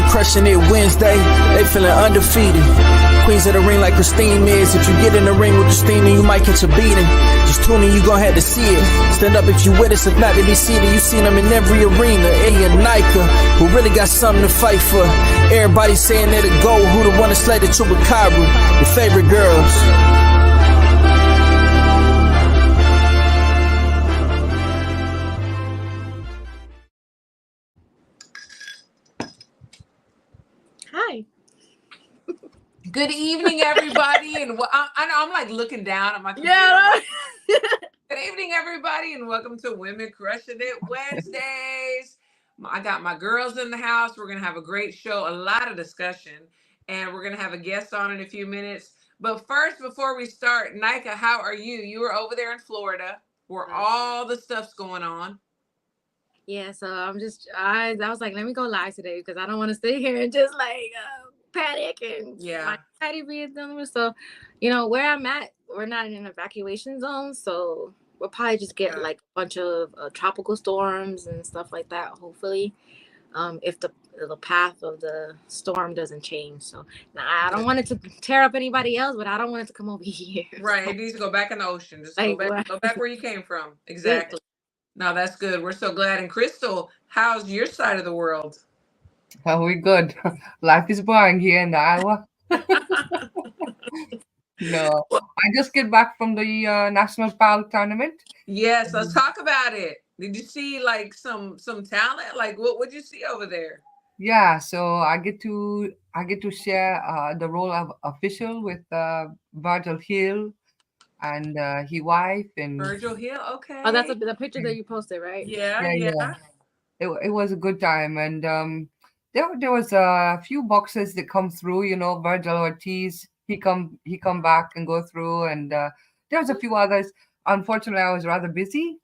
women crushing it Wednesday. They feeling undefeated. Queens of the ring like Christine is. If you get in the ring with Christine, you might catch a beating. Just tune in, you gon' have to see it. Stand up if you with us, if not to be seated. You seen them in every arena. Eddie and Nika, who really got something to fight for. Everybody saying they're the GOAT. Who the one that slayed the Chupacabra? Your favorite girls. Hi. Good evening, everybody, and I know I'm like looking down at my computer. Yeah. Good evening, everybody, and welcome to Women Crushing It Wednesdays. I got my girls in the house. We're gonna have a great show, a lot of discussion, and we're gonna have a guest on in a few minutes. But first, before we start, Nika, how are you? You were over there in Florida, where all the stuff's going on. Yeah, so I was like, let me go live today because I don't want to sit here and just like panic and my anxiety being done with. So, where I'm at, we're not in an evacuation zone, so we'll probably just get like a bunch of tropical storms and stuff like that. Hopefully, if the path of the storm doesn't change. So now I don't want it to tear up anybody else, but I don't want it to come over here. Right, it needs to go back in the ocean. Just go back where you came from. Exactly. No, that's good. We're so glad. And Crystal, how's your side of the world? Oh, we're good. Life is boring here in Iowa. No, I just get back from the National PAL tournament. Yes, let's talk about it. Did you see like some talent? Like what would you see over there? Yeah, so I get to share the role of official with Virgil Hill and his wife and Virgil Hill. Okay. Oh, that's the picture that you posted, right? Yeah. It was a good time, and there was a few boxes that come through. Virgil Ortiz, he come back and go through, and there was a few others. Unfortunately, I was rather busy,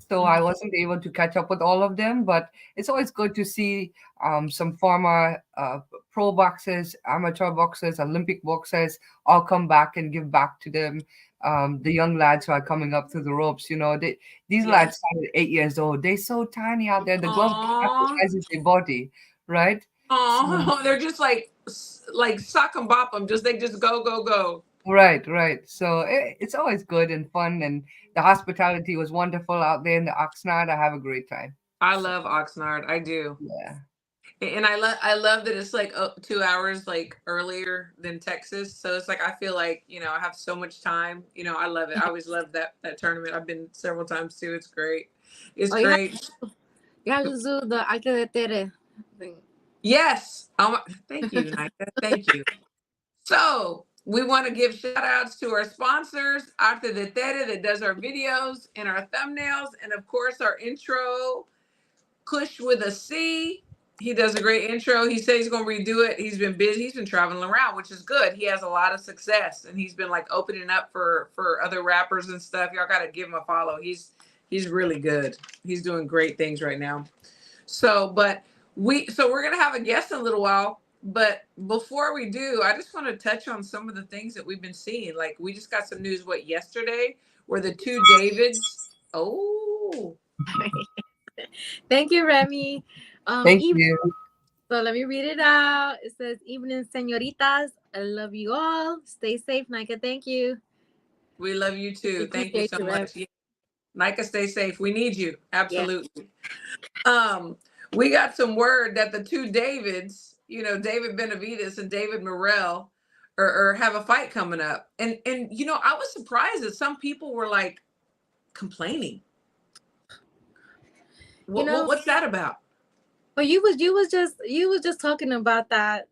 so I wasn't able to catch up with all of them. But it's always good to see some former pro boxers, amateur boxers, Olympic boxers all come back and give back to them. The young lads who are coming up through the ropes, these lads started 8 years old. They're so tiny out there. The glove emphasizes their body, right? Oh, they're just like sock and bop them. They just go. Right. So it's always good and fun, and the hospitality was wonderful out there in the Oxnard. I have a great time. I love Oxnard. I do. Yeah. And I love that it's like 2 hours like earlier than Texas. So it's like I feel like, I have so much time. I love it. I always love that tournament. I've been several times too. It's great. It's great. You have to do the Arte de Tere thing. Yes. Thank you, Nika. Thank you. So we want to give shout outs to our sponsors, Arte de Tere, that does our videos and our thumbnails, and of course our intro, Kush with a C. He does a great intro. He said he's going to redo it. He's been busy. He's been traveling around, which is good. He has a lot of success, and he's been like opening up for other rappers and stuff. Y'all got to give him a follow. He's really good. He's doing great things right now. So we're going to have a guest in a little while. But before we do, I just want to touch on some of the things that we've been seeing. Like we just got some news, yesterday, where the two Davids. Oh. Thank you, Remy. Thank you. So let me read it out. It says, "Evening, señoritas. I love you all. Stay safe, Nika. Thank you." We love you too. Thank you so much. Yeah. Nika, stay safe. We need you. Absolutely. Yeah. We got some word that the two Davids, David Benavidez and David Morrell, are have a fight coming up. And I was surprised that some people were like complaining. What's that about? Well, you was just talking about that.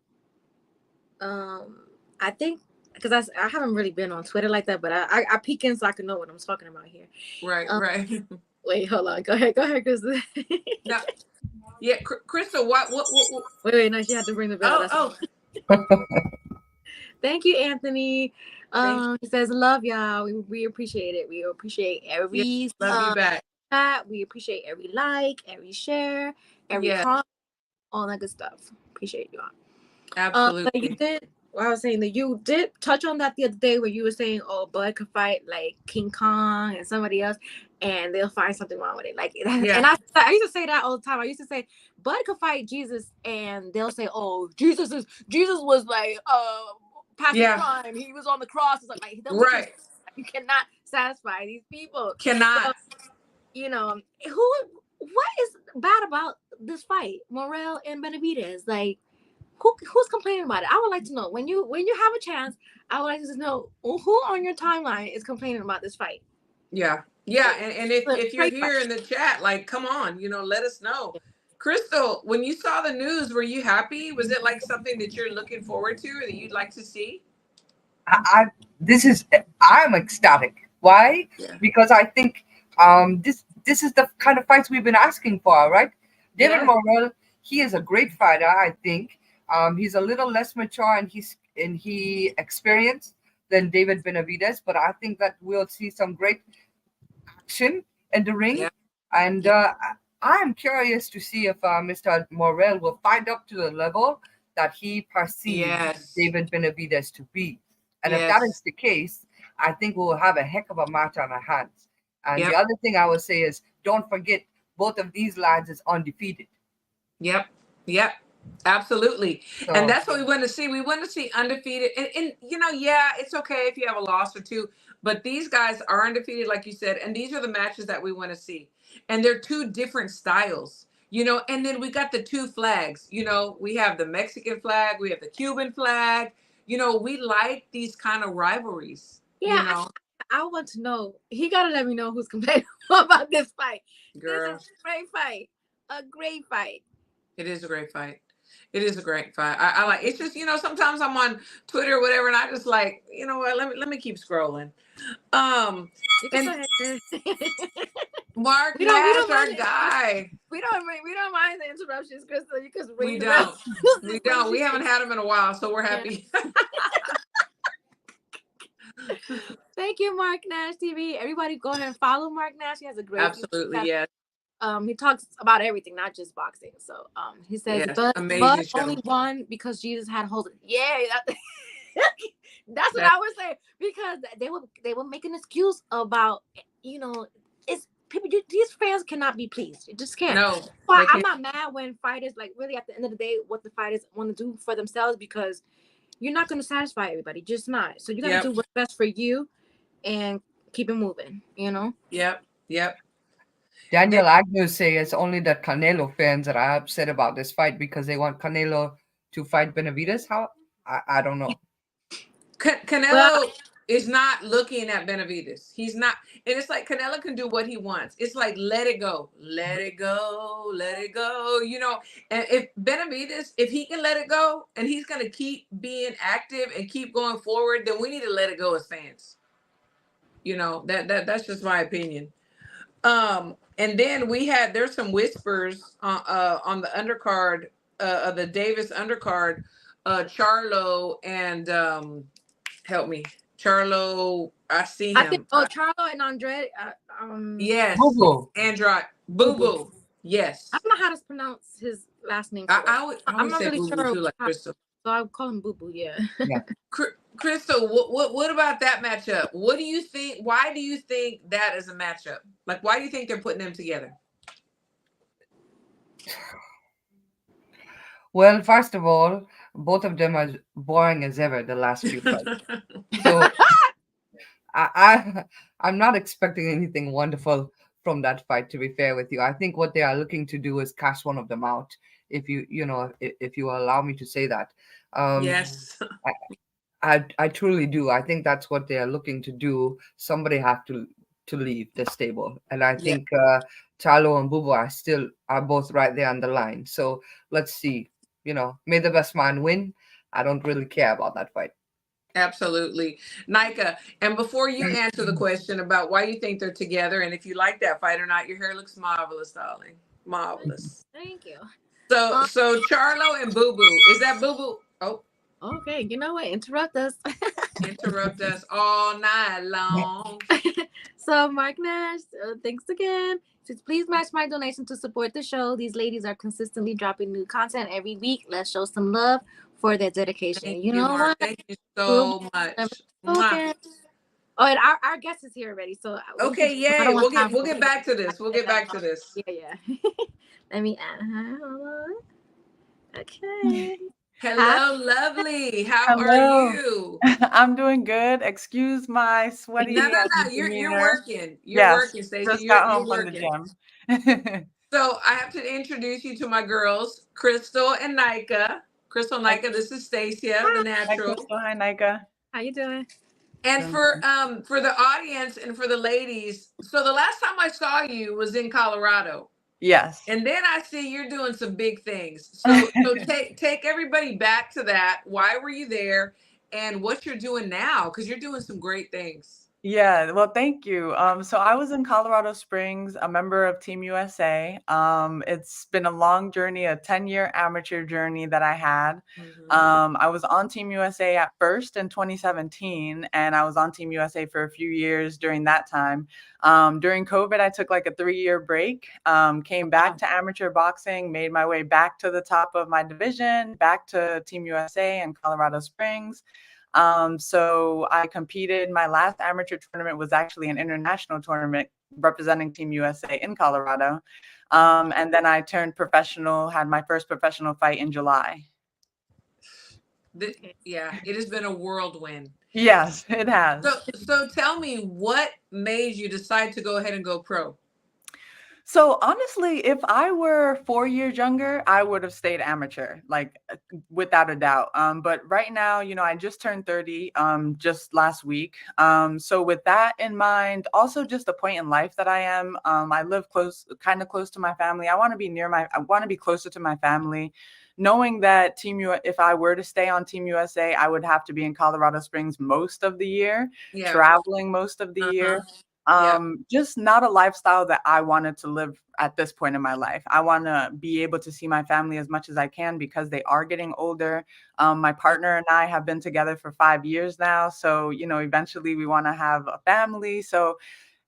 I think because I haven't really been on Twitter like that, but I peek in so I can know what I'm talking about here. Right. Wait, hold on. Go ahead, Crystal. No, yeah, Crystal. What? Wait. No, she had to ring the bell. Oh. Thank you, Anthony. He says, "Love y'all. We appreciate it. We appreciate every love you back. We appreciate every like, every share, every comment, all that good stuff. Appreciate you all. Absolutely. But I was saying that you did touch on that the other day where you were saying, oh, Bud could fight like King Kong and somebody else, and they'll find something wrong with it. Like, Yeah. and I used to say that all the time. I used to say Bud could fight Jesus, and they'll say, oh, Jesus was like past his prime. He was on the cross. It's like right. You cannot satisfy these people. Cannot. So, you know, what is bad about this fight, Morrell and Benavidez? Like, who's complaining about it? I would like to know when you have a chance. I would like to know who on your timeline is complaining about this fight. Yeah, and if you're here in the chat, like, come on, let us know. Crystal, when you saw the news, were you happy? Was it like something that you're looking forward to or that you'd like to see? I'm ecstatic. Why? Yeah. Because I think this is the kind of fights we've been asking for, right? David Morrell, he is a great fighter, I think. He's a little less mature and he experienced than David Benavidez, but I think that we'll see some great action in the ring. Yeah. And I'm curious to see if Mr. Morrell will fight up to the level that he perceives David Benavidez to be. And if that is the case, I think we'll have a heck of a match on our hands. And the other thing I would say is, don't forget, both of these lads is undefeated. Yep. Absolutely. So, and that's what we want to see. We want to see undefeated. And it's okay if you have a loss or two, but these guys are undefeated, like you said, and these are the matches that we want to see. And they're two different styles, and then we got the two flags. We have the Mexican flag, we have the Cuban flag. We like these kind of rivalries. Yeah, I want to know. He got to let me know who's complaining about this fight. Girl. This is a great fight. A great fight. It is a great fight. It is a great fight. I like. It's just sometimes I'm on Twitter or whatever, and I just like what. Let me keep scrolling. And Mark Nash, our guy. We don't mind the interruptions, Crystal. You can we don't. We don't. We haven't had them in a while, so we're happy. Thank you, Mark Nash TV. Everybody, go ahead and follow Mark Nash. He has a great absolutely yes. He talks about everything, not just boxing. So He says, but only won because Jesus had hold. Yeah, that's what I would say, because they were making an excuse about it's people. These fans cannot be pleased. It just can't. No, I'm not mad when fighters, like, really at the end of the day, what the fighters want to do for themselves, because you're not going to satisfy everybody, just not. So you got to do what's best for you and keep it moving. Yep. Daniel Agnew say it's only the Canelo fans that are upset about this fight because they want Canelo to fight Benavidez. How? I don't know. Canelo is not looking at Benavidez. He's not. And it's like Canelo can do what he wants. It's like, let it go. Let it go. Let it go. And if Benavidez, if he can let it go and he's going to keep being active and keep going forward, then we need to let it go as fans. That's just my opinion. And then there's some whispers on the undercard of the Davis undercard, Charlo and help me, Charlo. I see him. I think Charlo and Andrade. Yes, Boo-boo. Andrade, Boo-boo. Yes. I don't know how to pronounce his last name. I'm not really sure. Too, like Crystal. So I would call him Boo-boo. Yeah. Crystal, what about that matchup? What do you think? Why do you think that is a matchup? Like, why do you think they're putting them together? Well, first of all, both of them are boring as ever, the last few fights. So I'm not expecting anything wonderful from that fight, to be fair with you. I think what they are looking to do is cash one of them out, if you allow me to say that. Yes. I truly do. I think that's what they are looking to do. Somebody have to leave the stable. And I think Charlo and Boo-boo are both right there on the line. So let's see. May the best man win. I don't really care about that fight. Absolutely. Nika, and before you answer the question about why you think they're together and if you like that fight or not, your hair looks marvelous, darling. Marvelous. Thank you. So Charlo and Boo-boo. Is that Boo-boo? Oh. Okay, you know what? Interrupt us. Interrupt us all night long. So Mark Nash, thanks again. Says, please match my donation to support the show. These ladies are consistently dropping new content every week. Let's show some love for their dedication. Thank You you, know Mark. what? Thank you We'll so get them much. Mwah. spoken. Oh, and our guest is here already. So Okay, I don't yay. want time We'll for get back to this. We'll get back to this. Yeah. Let me add her. Hold on. Okay. Hi. Hello, lovely. How are Hello. you? I'm doing good. Excuse my sweaty No, no, no. You're demeanor. working. You're Yes, working, Stacia. just got You're home from the working. gym. So I have to introduce you to my girls, Crystal and Nika. Crystal and Hi, Nika, this is Stacia, the hi, natural. Crystal. Hi, Nika. How you doing? And Doing good. for the audience and for the ladies, so the last time I saw you was in Colorado. Yes. And then I see you're doing some big things. So take everybody back to that. Why were you there and what you're doing now? Because you're doing some great things. Yeah, well, thank you. So I was in Colorado Springs, a member of Team USA. It's been a long journey, a 10-year amateur journey that I had. I was on Team USA at first in 2017, and I was on Team USA for a few years during that time. During COVID, I took like a 3-year break, came back to amateur boxing, made my way back to the top of my division, back to Team USA in Colorado Springs. So I competed. My last amateur tournament was actually an international tournament representing Team USA in Colorado. And then I turned professional, had my first professional fight in July. Yeah, it has been a whirlwind. Yes, it has. So tell me, what made you decide to go ahead and go pro? So honestly, if I were 4 years younger, I would have stayed amateur, like without a doubt. But right now, I just turned 30 just last week. So with that in mind, also just the point in life that I am, I live kind of close to my family. I want to be closer to my family. Knowing that if I were to stay on Team USA, I would have to be in Colorado Springs most of the year, traveling most of the year. Just not a lifestyle that I wanted to live at this point in my life. I want to be able to see my family as much as I can because they are getting older. My partner and I have been together for 5 years now. So, eventually we want to have a family. So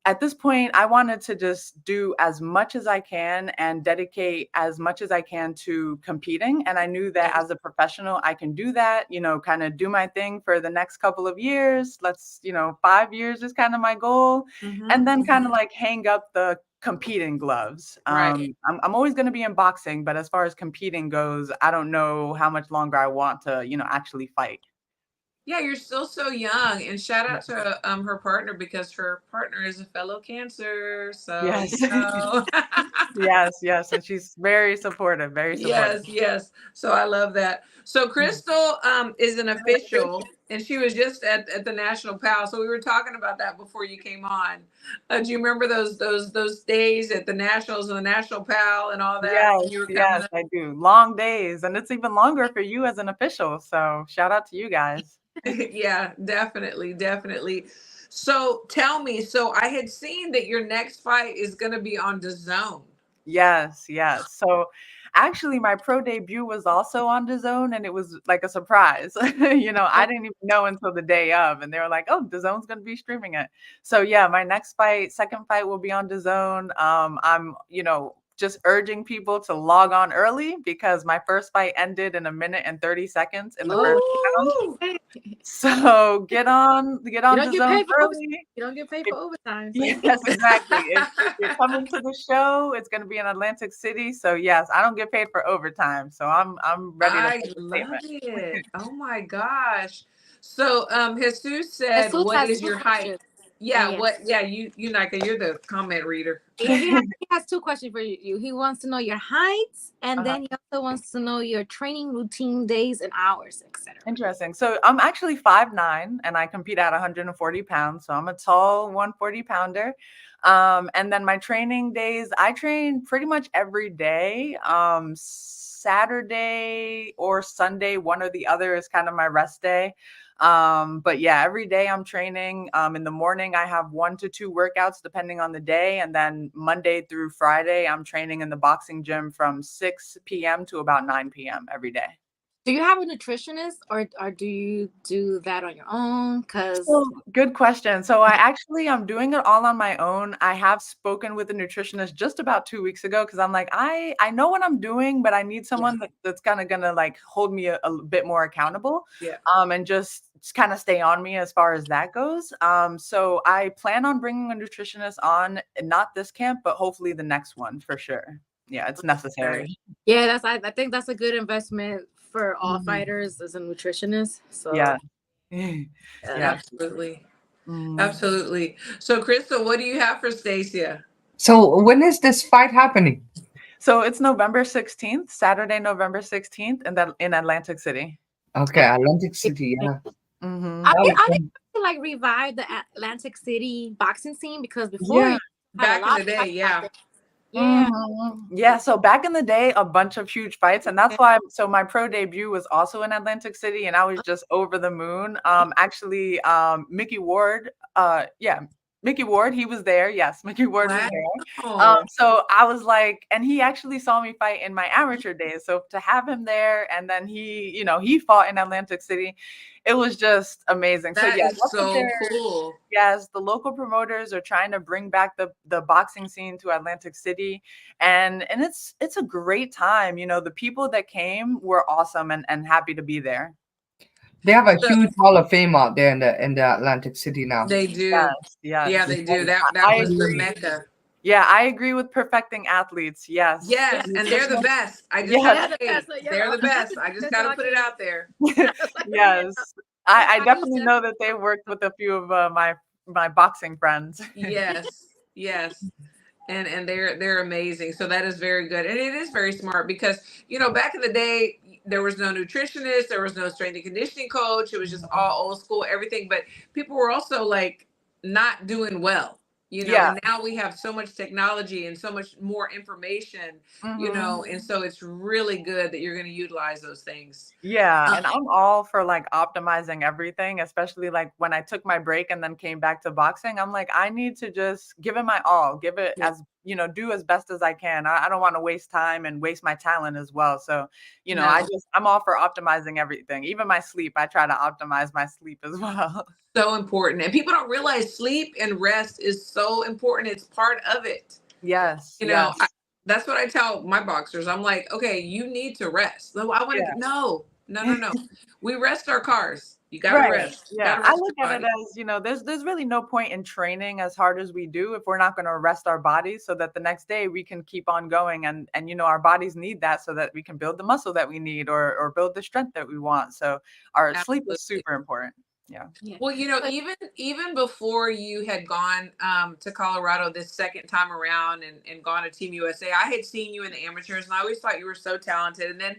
at this point, I wanted to just do as much as I can and dedicate as much as I can to competing. And I knew that as a professional, I can do that, kind of do my thing for the next couple of years. 5 years is kind of my goal. And then kind of like hang up the competing gloves. Right. I'm always going to be in boxing, but as far as competing goes, I don't know how much longer I want to, actually fight. Yeah, you're still so young, and shout out to her partner because her partner is a fellow Cancer. So Yes. Yes, and she's very supportive, very supportive. Yes. So I love that. So Crystal is an official, and she was just at the National PAL. So we were talking about that before you came on. Do you remember those days at the Nationals and the National PAL and all that? Yes, I do. Long days, and it's even longer for you as an official. So shout out to you guys. Yeah, definitely. So tell me, so I had seen that your next fight is going to be on DAZN. Yes. So actually my pro debut was also on DAZN, and it was like a surprise. I didn't even know until the day of, and they were like, "Oh, DAZN's going to be streaming it." So yeah, my second fight will be on DAZN. I'm, just urging people to log on early because my first fight ended in 1 minute and 30 seconds in the first round. So get on DAZN early. You don't get paid for overtime. So. Yes, exactly. If you're coming to the show, it's going to be in Atlantic City. So yes, I don't get paid for overtime. So I'm ready to make a statement. It. Oh my gosh. So Jesus said, "What is your height?" Yeah, you Nika, you're the comment reader. He has 2 questions for you. He wants to know your height, and then he also wants to know your training routine, days and hours, etc. Interesting. So I'm actually 5'9", and I compete at 140 pounds. So I'm a tall 140 pounder. And then my training days, I train pretty much every day. Saturday or Sunday, one or the other is kind of my rest day. But yeah, every day I'm training. In the morning, I have 1 to 2 workouts depending on the day. And then Monday through Friday, I'm training in the boxing gym from 6 p.m. to about 9 p.m. every day. Do you have a nutritionist, or do you do that on your own? Because So, good question. So I'm doing it all on my own. I have spoken with a nutritionist just about 2 weeks ago because I'm like, I know what I'm doing, but I need someone that's kind of gonna like hold me a bit more accountable. Yeah. And just kind of stay on me as far as that goes. So I plan on bringing a nutritionist on, not this camp, but hopefully the next one for sure. Yeah, it's necessary. yeah, I think that's a good investment for all Mhm. fighters as a nutritionist. So Yeah. yeah. Absolutely. Mm. Absolutely. So, Crystal, what do you have for Stacia? So when is this fight happening? So it's November 16th, Saturday, November 16th, and that in Atlantic City. Okay, Atlantic City. Yeah. Mm-hmm. I That think was I think fun. we should, like revive the Atlantic City boxing scene, because before Yeah. you had a Back in lot the of day, fights out yeah. there. Yeah. Yeah, so back in the day, a bunch of huge fights, and that's why. So my pro debut was also in Atlantic City, and I was just over the moon. Actually, Mickey Ward, Mickey Ward, he was there. Yes, Mickey Ward was there. Wow. So I was like, and he actually saw me fight in my amateur days. So to have him there, and then he fought in Atlantic City, it was just amazing. So That yeah, is that's what so cool. yes, the local promoters are trying to bring back the boxing scene to Atlantic City, and it's a great time. The people that came were awesome and happy to be there. They have a So, huge Hall of Fame out there in the Atlantic City now. they do. Yes, yes. Yeah, they do. That I was the agree. mecca. Yeah, I agree with perfecting athletes. Yes. Yes, and they're the best. I just Yes. have to say, they're the best. I just got to put it out there. Yes. I definitely know that they worked with a few of my boxing friends. Yes, yes. And they're amazing. So that is very good. And it is very smart because, back in the day, there was no nutritionist, there was no strength and conditioning coach. It was just all old school, everything. But people were also like not doing well, Yeah. and now we have so much technology and so much more information, Mhm. and so it's really good that you're going to utilize those things. Yeah, and I'm all for like optimizing everything, especially like when I took my break and then came back to boxing. I'm like, I need to just give it my all, give it Yeah. as, do as best as I can. I don't want to waste time and waste my talent as well. So, No. I'm all for optimizing everything. Even my sleep, I try to optimize my sleep as well. So important. And people don't realize sleep and rest is so important. It's part of it. Yes. Yes. Yes. That's what I tell my boxers. I'm like, okay, you need to rest. No, I want to. Yeah. No. We rest our cars. You got to Right. rest. Yeah. Gotta I rest look your at it body. as, there's really no point in training as hard as we do if we're not going to rest our bodies so that the next day we can keep on going and our bodies need that so that we can build the muscle that we need or build the strength that we want. So our sleep is Absolutely. super important. Yeah. Well, even before you had gone to Colorado this second time around and gone to Team USA, I had seen you in the amateurs, and I always thought you were so talented. And then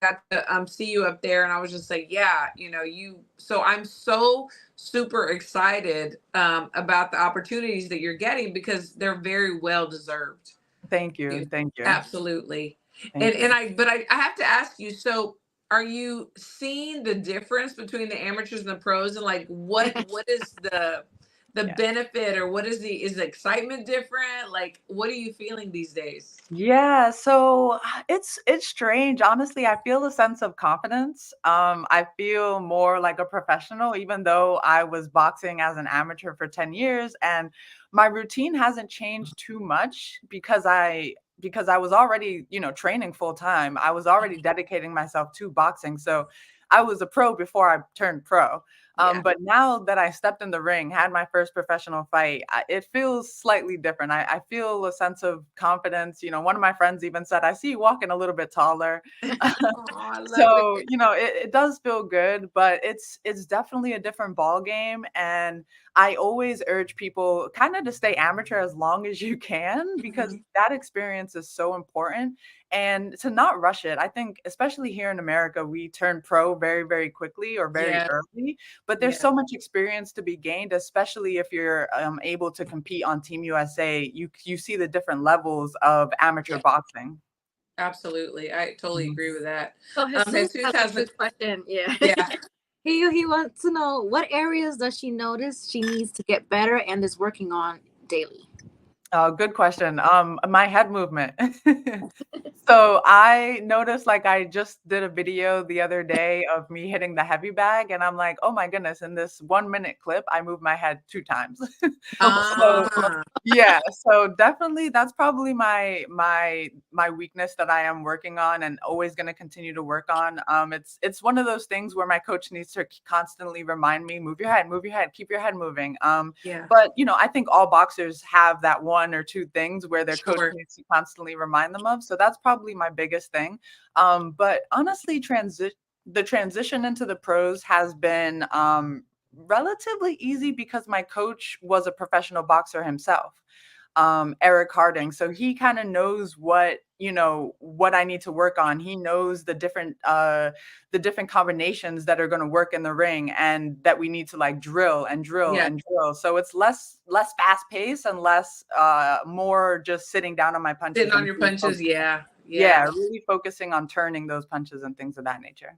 I got to see you up there, and I was just like, yeah, you. So I'm so super excited about the opportunities that you're getting because they're very well deserved. Thank you. Thank you. Absolutely. Thank you. I have to ask you, so are you seeing the difference between the amateurs and the pros, and like what is the Yeah. benefit, or what is the excitement different? Like, what are you feeling these days? Yeah, so it's strange. Honestly, I feel a sense of confidence. I feel more like a professional, even though I was boxing as an amateur for 10 years, and my routine hasn't changed too much because I was already, training full time. I was already dedicating myself to boxing. So I was a pro before I turned pro. Yeah. But now that I stepped in the ring, had my first professional fight, it feels slightly different. I feel a sense of confidence. One of my friends even said, I see you walking a little bit taller. Oh, I love So, it. it does feel good, but it's definitely a different ball game. And I always urge people kind of to stay amateur as long as you can, because that experience is so important and to not rush it. I think, especially here in America, we turn pro very, very quickly or very Yes. early, but there's Yes. so much experience to be gained, especially if you're able to compete on Team USA. You see the different levels of amateur boxing. Absolutely. I totally agree with that. So Jesus Jesus has has a good question. Yeah. yeah. He wants to know, what areas does she notice she needs to get better and is working on daily? Oh, good question. My head movement. So I noticed, like, I just did a video the other day of me hitting the heavy bag, and I'm like, oh my goodness, in this 1 minute clip, I moved my head 2 times. So Ah, yeah, so definitely that's probably my weakness that I am working on and always going to continue to work on. It's one of those things where my coach needs to constantly remind me, move your head, keep your head moving. yeah, But I think all boxers have that one or two things where their coach sure. needs to constantly remind them of. So that's probably my biggest thing. But honestly, the transition into the pros has been relatively easy because my coach was a professional boxer himself, Eric Harding. So he kind of knows what I need to work on. He knows the different combinations that are going to work in the ring and that we need to like drill and drill Yeah, and drill. So it's less fast paced and less more just sitting down on my punches sitting on and your really punches. Yeah, yeah, yeah. really focusing on turning those punches and things of that nature.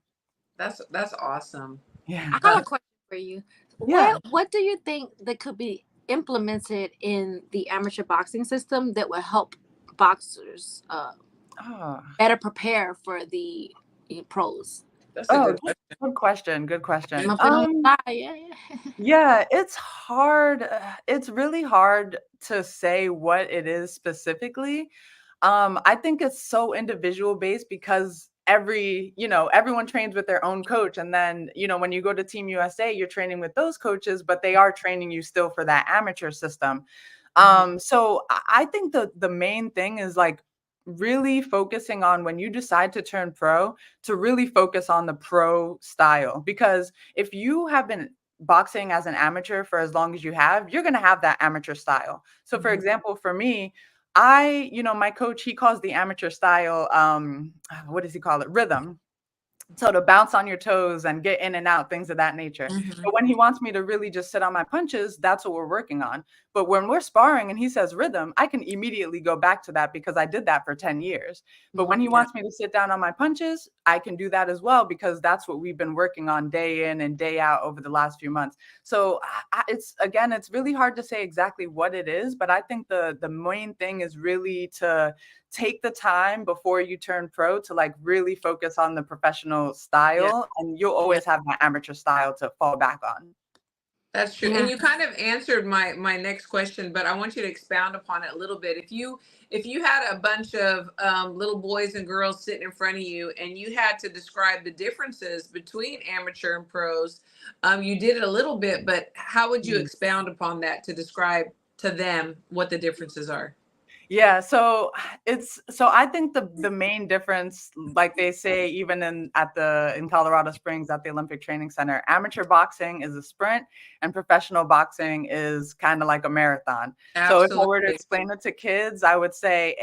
That's awesome. Yeah. I have a question for you. Yeah. What do you think that could be implemented in the amateur boxing system that would help boxers Oh. better prepare for the pros? That's a Oh, good question. good question. Good question. I'm putting on the side. Yeah, yeah. Yeah, it's hard. It's really hard to say what it is specifically. I think it's so individual based because everyone trains with their own coach. And then, when you go to Team USA, you're training with those coaches, but they are training you still for that amateur system. So I think the main thing is like really focusing on when you decide to turn pro, to really focus on the pro style. Because if you have been boxing as an amateur for as long as you have, you're going to have that amateur style. So for Mhm. example, for me, my coach, he calls the amateur style, what does he call it? Rhythm. So to bounce on your toes and get in and out, things of that nature. Mhm. But when he wants me to really just sit on my punches, that's what we're working on. But when we're sparring and he says rhythm, I can immediately go back to that because I did that for 10 years. But when he Yeah. wants me to sit down on my punches, I can do that as well because that's what we've been working on day in and day out over the last few months. So it's really hard to say exactly what it is, but I think the main thing is really to take the time before you turn pro to like really focus on the professional Yeah. style, and you'll Yeah. always have that amateur style to fall back on. That's true. And Yeah. you kind of answered my next question, but I want you to expound upon it a little bit. If you had a bunch of little boys and girls sitting in front of you and you had to describe the differences between amateur and pros, you did it a little bit, but how would you Mm. expound upon that to describe to them what the differences are? Yeah, so I think the main difference, like they say, even in Colorado Springs at the Olympic Training Center, amateur boxing is a sprint and professional boxing is kind of like a marathon. So if I were to Absolutely. explain it to kids, I would say,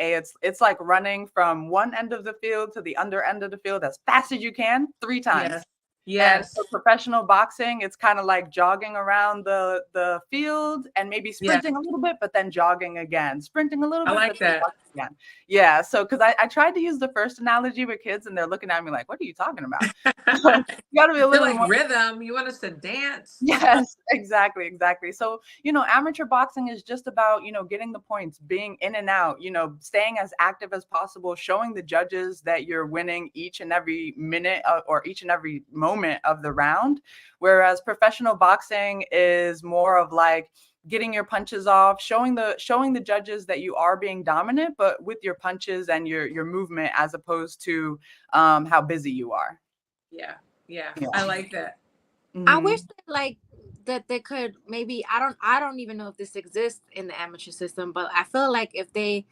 it's like running from one end of the field to the other end of the field as fast as you can 3 times. Yes. And Yes. for professional boxing, it's kind of like jogging around the field and maybe Yeah. sprinting a little bit, but then jogging again, sprinting a little I bit, like but then that. jogging again. Yeah. So, because I tried to use the first analogy with kids and they're looking at me like, what are you talking about? You got to be a They're little bit like more. rhythm. You want us to dance? Yes, exactly, exactly. So, amateur boxing is just about, getting the points, being in and out, staying as active as possible, showing the judges that you're winning each and every minute or each and every moment of the round. Whereas professional boxing is more of like getting your punches off, showing the judges that you are being dominant, but with your punches and your movement as opposed to how busy you are. Yeah. Yeah. Yeah. I like that. I wish Mhm. that like that they could maybe I don't even know if this exists in the amateur system, but I feel like if they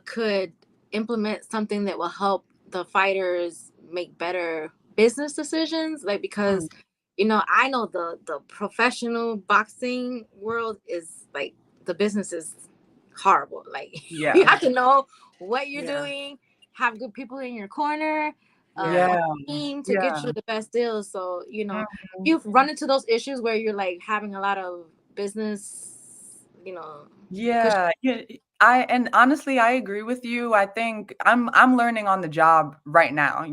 could implement something that will help the fighters make better business decisions, like because Mm. I know the professional boxing world is like the business is horrible. Like you Yeah. have to know what you're Yeah. doing, have good people in your corner, Yeah. a Yeah. team to get Yeah. you the best deals. So Mhm. you've run into those issues where you're like having a lot of business you know, push. Yeah, yeah. And honestly, I agree with you. I think I'm learning on the job right now,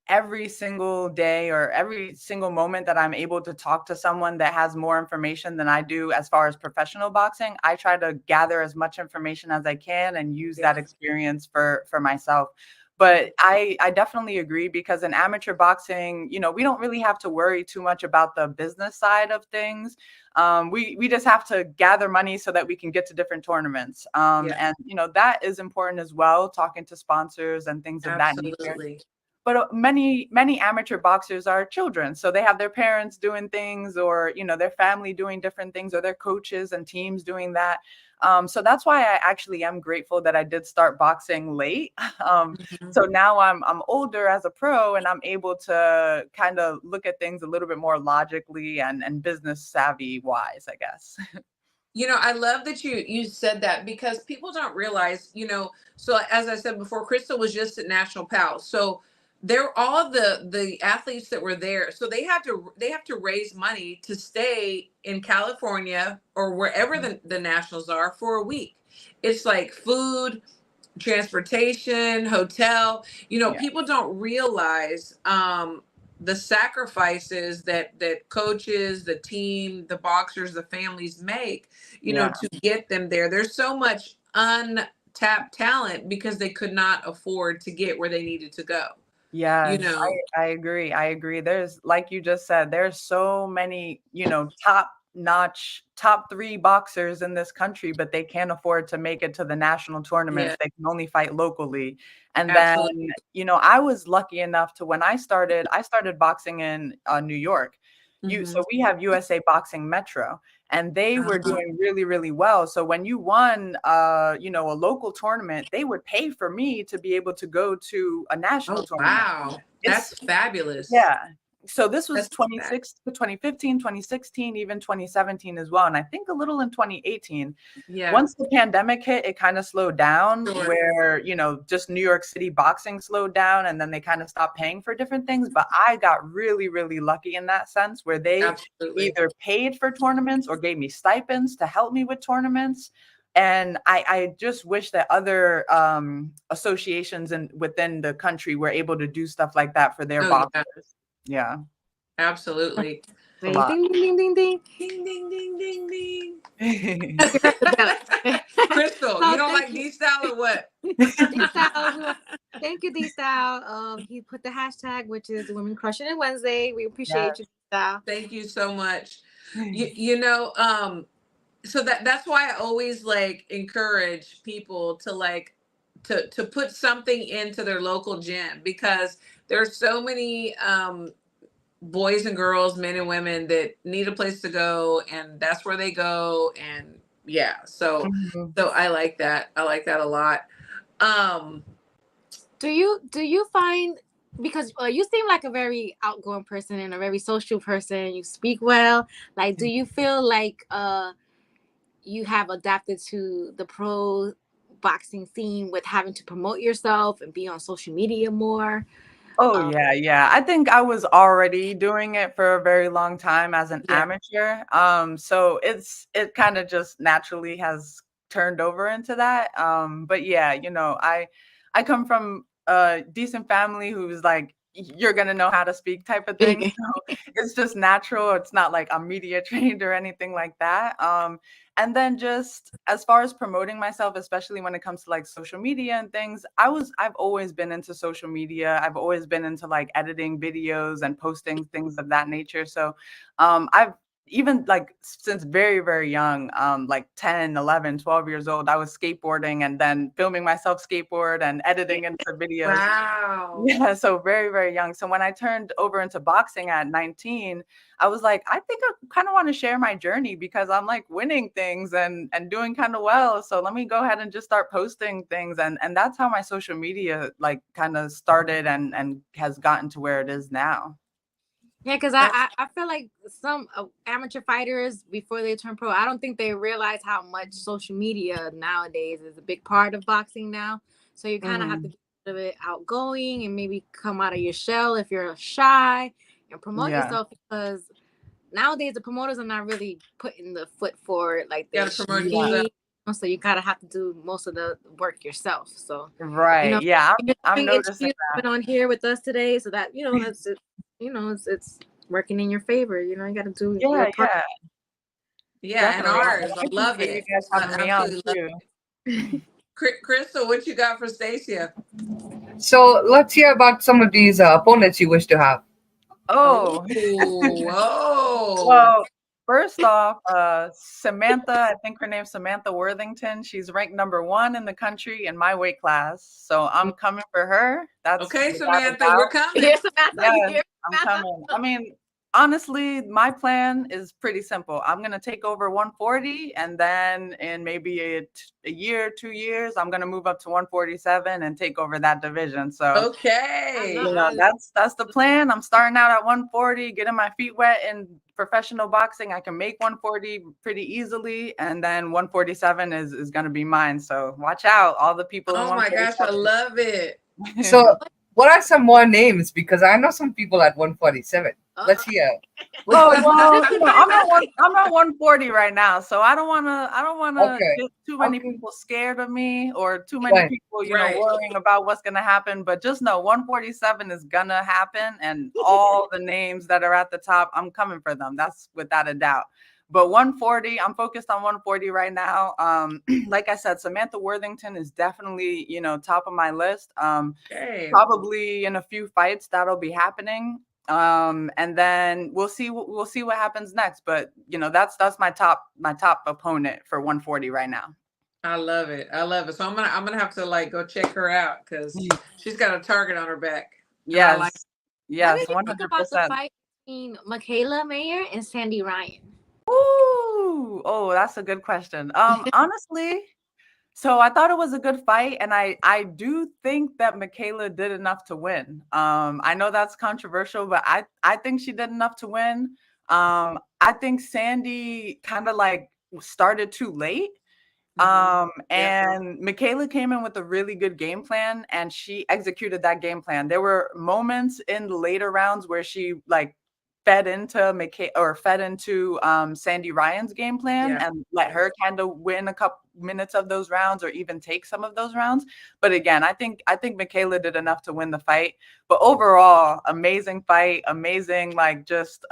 every single day or every single moment that I'm able to talk to someone that has more information than I do as far as professional boxing, I try to gather as much information as I can and use that experience for myself. But I definitely agree because in amateur boxing, we don't really have to worry too much about the business side of things. We just have to gather money so that we can get to different tournaments. And that is important as well, talking to sponsors and things of that nature. Absolutely. But many amateur boxers are children, so they have their parents doing things, or their family doing different things, or their coaches and teams doing that. So that's why I actually am grateful that I did start boxing late. So now I'm older as a pro, and I'm able to kind of look at things a little bit more logically and business savvy wise, I guess. I love that you said that, because people don't realize, so as I said before, Crystal was just at National Pals. So they're all the athletes that were there. So they have to raise money to stay in California or wherever the nationals are for a week. It's like food, transportation, hotel. People don't realize the sacrifices that coaches, the team, the boxers, the families make, to get them there. There's so much untapped talent because they could not afford to get where they needed to go. Yes, I agree. I agree. There's, like you just said, there's so many, top-notch, top 3 boxers in this country, but they can't afford to make it to the national tournaments. They can only fight locally. And Absolutely. then, I was lucky enough to, when I started boxing in New York. So we have USA Boxing Metro, and they were doing really, really well. So when you won, a local tournament, they would pay for me to be able to go to a national tournament. Wow. That's fabulous. Yeah. So this was That's 2015, 2016, even 2017 as well. And I think a little in 2018. Yeah. Once the pandemic hit, it kind of slowed down, Sure. where, just New York City boxing slowed down, and then they kind of stopped paying for different things. But I got really, really lucky in that sense, where they either paid for tournaments or gave me stipends to help me with tournaments. And I just wish that other associations within the country were able to do stuff like that for their boxers. Yeah. Absolutely. Ding, ding, ding, ding, ding. Ding, ding, ding, ding, ding. Crystal, Crystal, you don't like D-Style or what? D-Style, thank you, D-Style. He put the hashtag, which is Women Crushing It Wednesday. We appreciate you, D-Style. Thank you so much. So that's why I always encourage people to put something into their local gym, because there's so many boys and girls, men and women, that need a place to go, and that's where they go. And so I like that. I like that a lot. Do you find, because you seem like a very outgoing person and a very social person, you speak well, do you feel like you have adapted to the pro boxing scene with having to promote yourself and be on social media more? Oh, yeah. I think I was already doing it for a very long time as an amateur. So it kind of just naturally has turned over into that. But yeah, I come from a decent family who's like, you're gonna know how to speak type of thing. So it's just natural. It's not like I'm media trained or anything like that. And then just as far as promoting myself, especially when it comes to social media and things, I've always been into social media. I've always been into editing videos and posting things of that nature. So I've even since very, very young, 10, 11, 12 years old, I was skateboarding and then filming myself skateboard and editing into videos. Wow. Yeah, so very, very young. So when I turned over into boxing at 19, I was like, I think I kind of want to share my journey, because I'm winning things and doing kind of well. So let me go ahead and just start posting things. And that's how my social media kind of started and has gotten to where it is now. Yeah, because I feel like some amateur fighters, before they turn pro, I don't think they realize how much social media nowadays is a big part of boxing now. So you kind of have to be a little bit outgoing and maybe come out of your shell if you're shy and promote yourself, because nowadays the promoters are not really putting the foot forward like they gotta should promote be. yourself. So you gotta have to do most of the work yourself. So Right. Yeah, I'm bring noticing interviews that. on here with us today, so that that's it. It's working in your favor. You gotta do Yeah, your part. yeah. Yeah, and Definitely. ours. I I love appreciate you it. guys I having me on absolutely love too. it. Crystal, what you got for Stacia? So let's hear about some of these opponents you wish to have. Oh, Whoa. well, first off, Samantha, I think her name's Samantha Worthington. She's ranked #1 in the country in my weight class. So I'm coming for her. That's Okay, without a Samantha, doubt. we're coming. Here's Samantha. Yes, Here's I'm Samantha. coming. I mean, honestly, my plan is pretty simple. I'm going to take over 140, and then in maybe a year, 2 years, I'm going to move up to 147 and take over that division. So, Okay. that's the plan. I'm starting out at 140, getting my feet wet in professional boxing. I can make 140 pretty easily, and then 147 is going to be mine. So watch out, all the people in Oh my gosh, I 147. love it. So, what are some more names? Because I know some people at 147. Let's hear. Oh well, I'm not 140 right now, so I don't wanna Okay. get too many Okay. people scared of me or too many Right. people, Right. worrying about what's gonna happen. But just know 147 is gonna happen, and all the names that are at the top, I'm coming for them. That's without a doubt. But 140, I'm focused on 140 right now. Like I said, Samantha Worthington is definitely, top of my list. Okay. Probably in a few fights that'll be happening. And then we'll see what happens next. But that's my top opponent for 140 right now. I love it. I love it. So I'm gonna have to like go check her out because she's got a target on her back. Yes. Like, yes, What did you think about the 100%. fight between Michaela Mayer and Sandy Ryan? Ooh, oh, that's a good question. Honestly, so I thought it was a good fight, and I do think that Michaela did enough to win. I know that's controversial, but I think she did enough to win. I think Sandy kind of like started too late. And Michaela came in with a really good game plan, and she executed that game plan. There were moments in the later rounds where she like fed into Sandy Ryan's game plan and let her kind of win a couple minutes of those rounds or even take some of those rounds. But again, I think Michaela did enough to win the fight. But overall, amazing fight, amazing just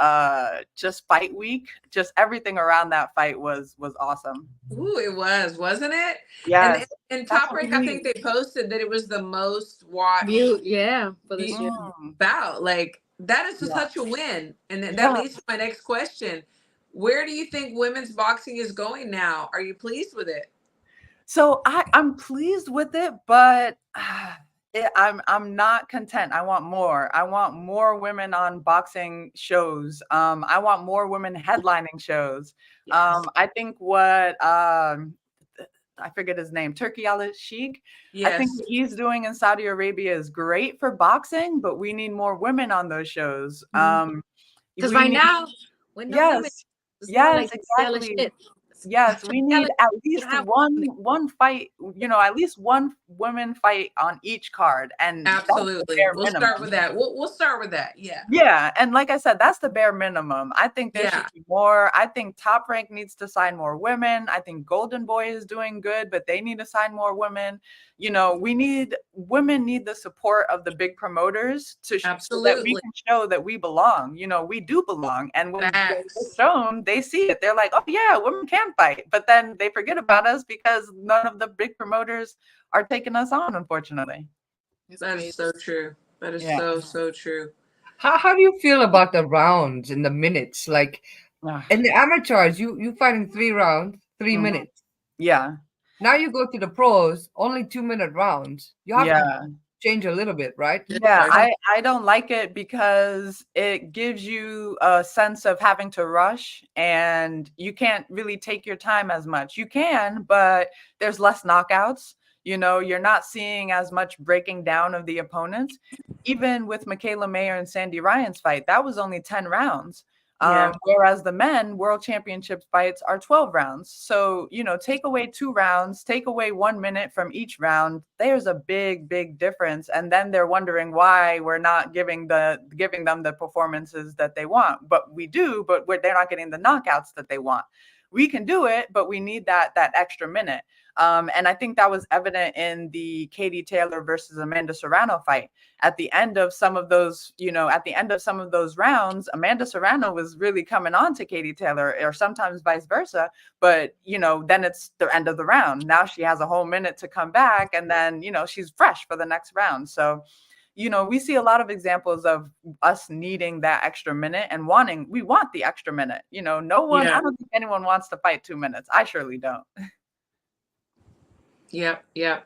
fight week. Just everything around that fight was awesome. Ooh, it was, wasn't it? Yes. And Top Rank, I think they posted that it was the most watched for this year. bout. Like that is such a win. And that leads to my next question. Where do you think women's boxing is going now? Are you pleased with it? So I'm pleased with it, but I'm not content. I want more. I want more women on boxing shows. I want more women headlining shows. Yes. I think what I forget his name, Turki Al-Sheikh. Yes. I think what he's doing in Saudi Arabia is great for boxing, but we need more women on those shows. Because right now, when no women, exactly. Yes, we need at least one fight, at least one women fight on each card. And absolutely, we'll start with that. We'll start with that. Yeah. Yeah. And like I said, that's the bare minimum. I think there should be more. I think Top Rank needs to sign more women. I think Golden Boy is doing good, but they need to sign more women. Women need the support of the big promoters so that we can show that we belong. We do belong. And when they're shown, they see it. They're like, oh yeah, women can fight. But then they forget about us because none of the big promoters are taking us on, unfortunately. That is so true. That is so true. How do you feel about the rounds and the minutes? Like in the amateurs, you fight in 3 rounds, 3 minutes. Yeah. Now you go to the pros, only 2-minute rounds. You have to change a little bit, right? Yeah, I don't like it because it gives you a sense of having to rush and you can't really take your time as much. You can, but there's less knockouts. You're not seeing as much breaking down of the opponents. Even with Michaela Mayer and Sandy Ryan's fight, that was only 10 rounds. Whereas the men world championship fights are 12 rounds. So, take away 2 rounds, take away 1 minute from each round. There's a big, big difference. And then they're wondering why we're not giving them the performances that they want. But we do, but they're not getting the knockouts that they want. We can do it, but we need that extra minute. And I think that was evident in the Katie Taylor versus Amanda Serrano fight. At the end of some of those, rounds, Amanda Serrano was really coming on to Katie Taylor, or sometimes vice versa. But, then it's the end of the round. Now she has a whole minute to come back, and then, she's fresh for the next round. So, we see a lot of examples of us needing that extra minute and we want the extra minute. No one, I don't think anyone wants to fight 2 minutes. I surely don't. Yeah,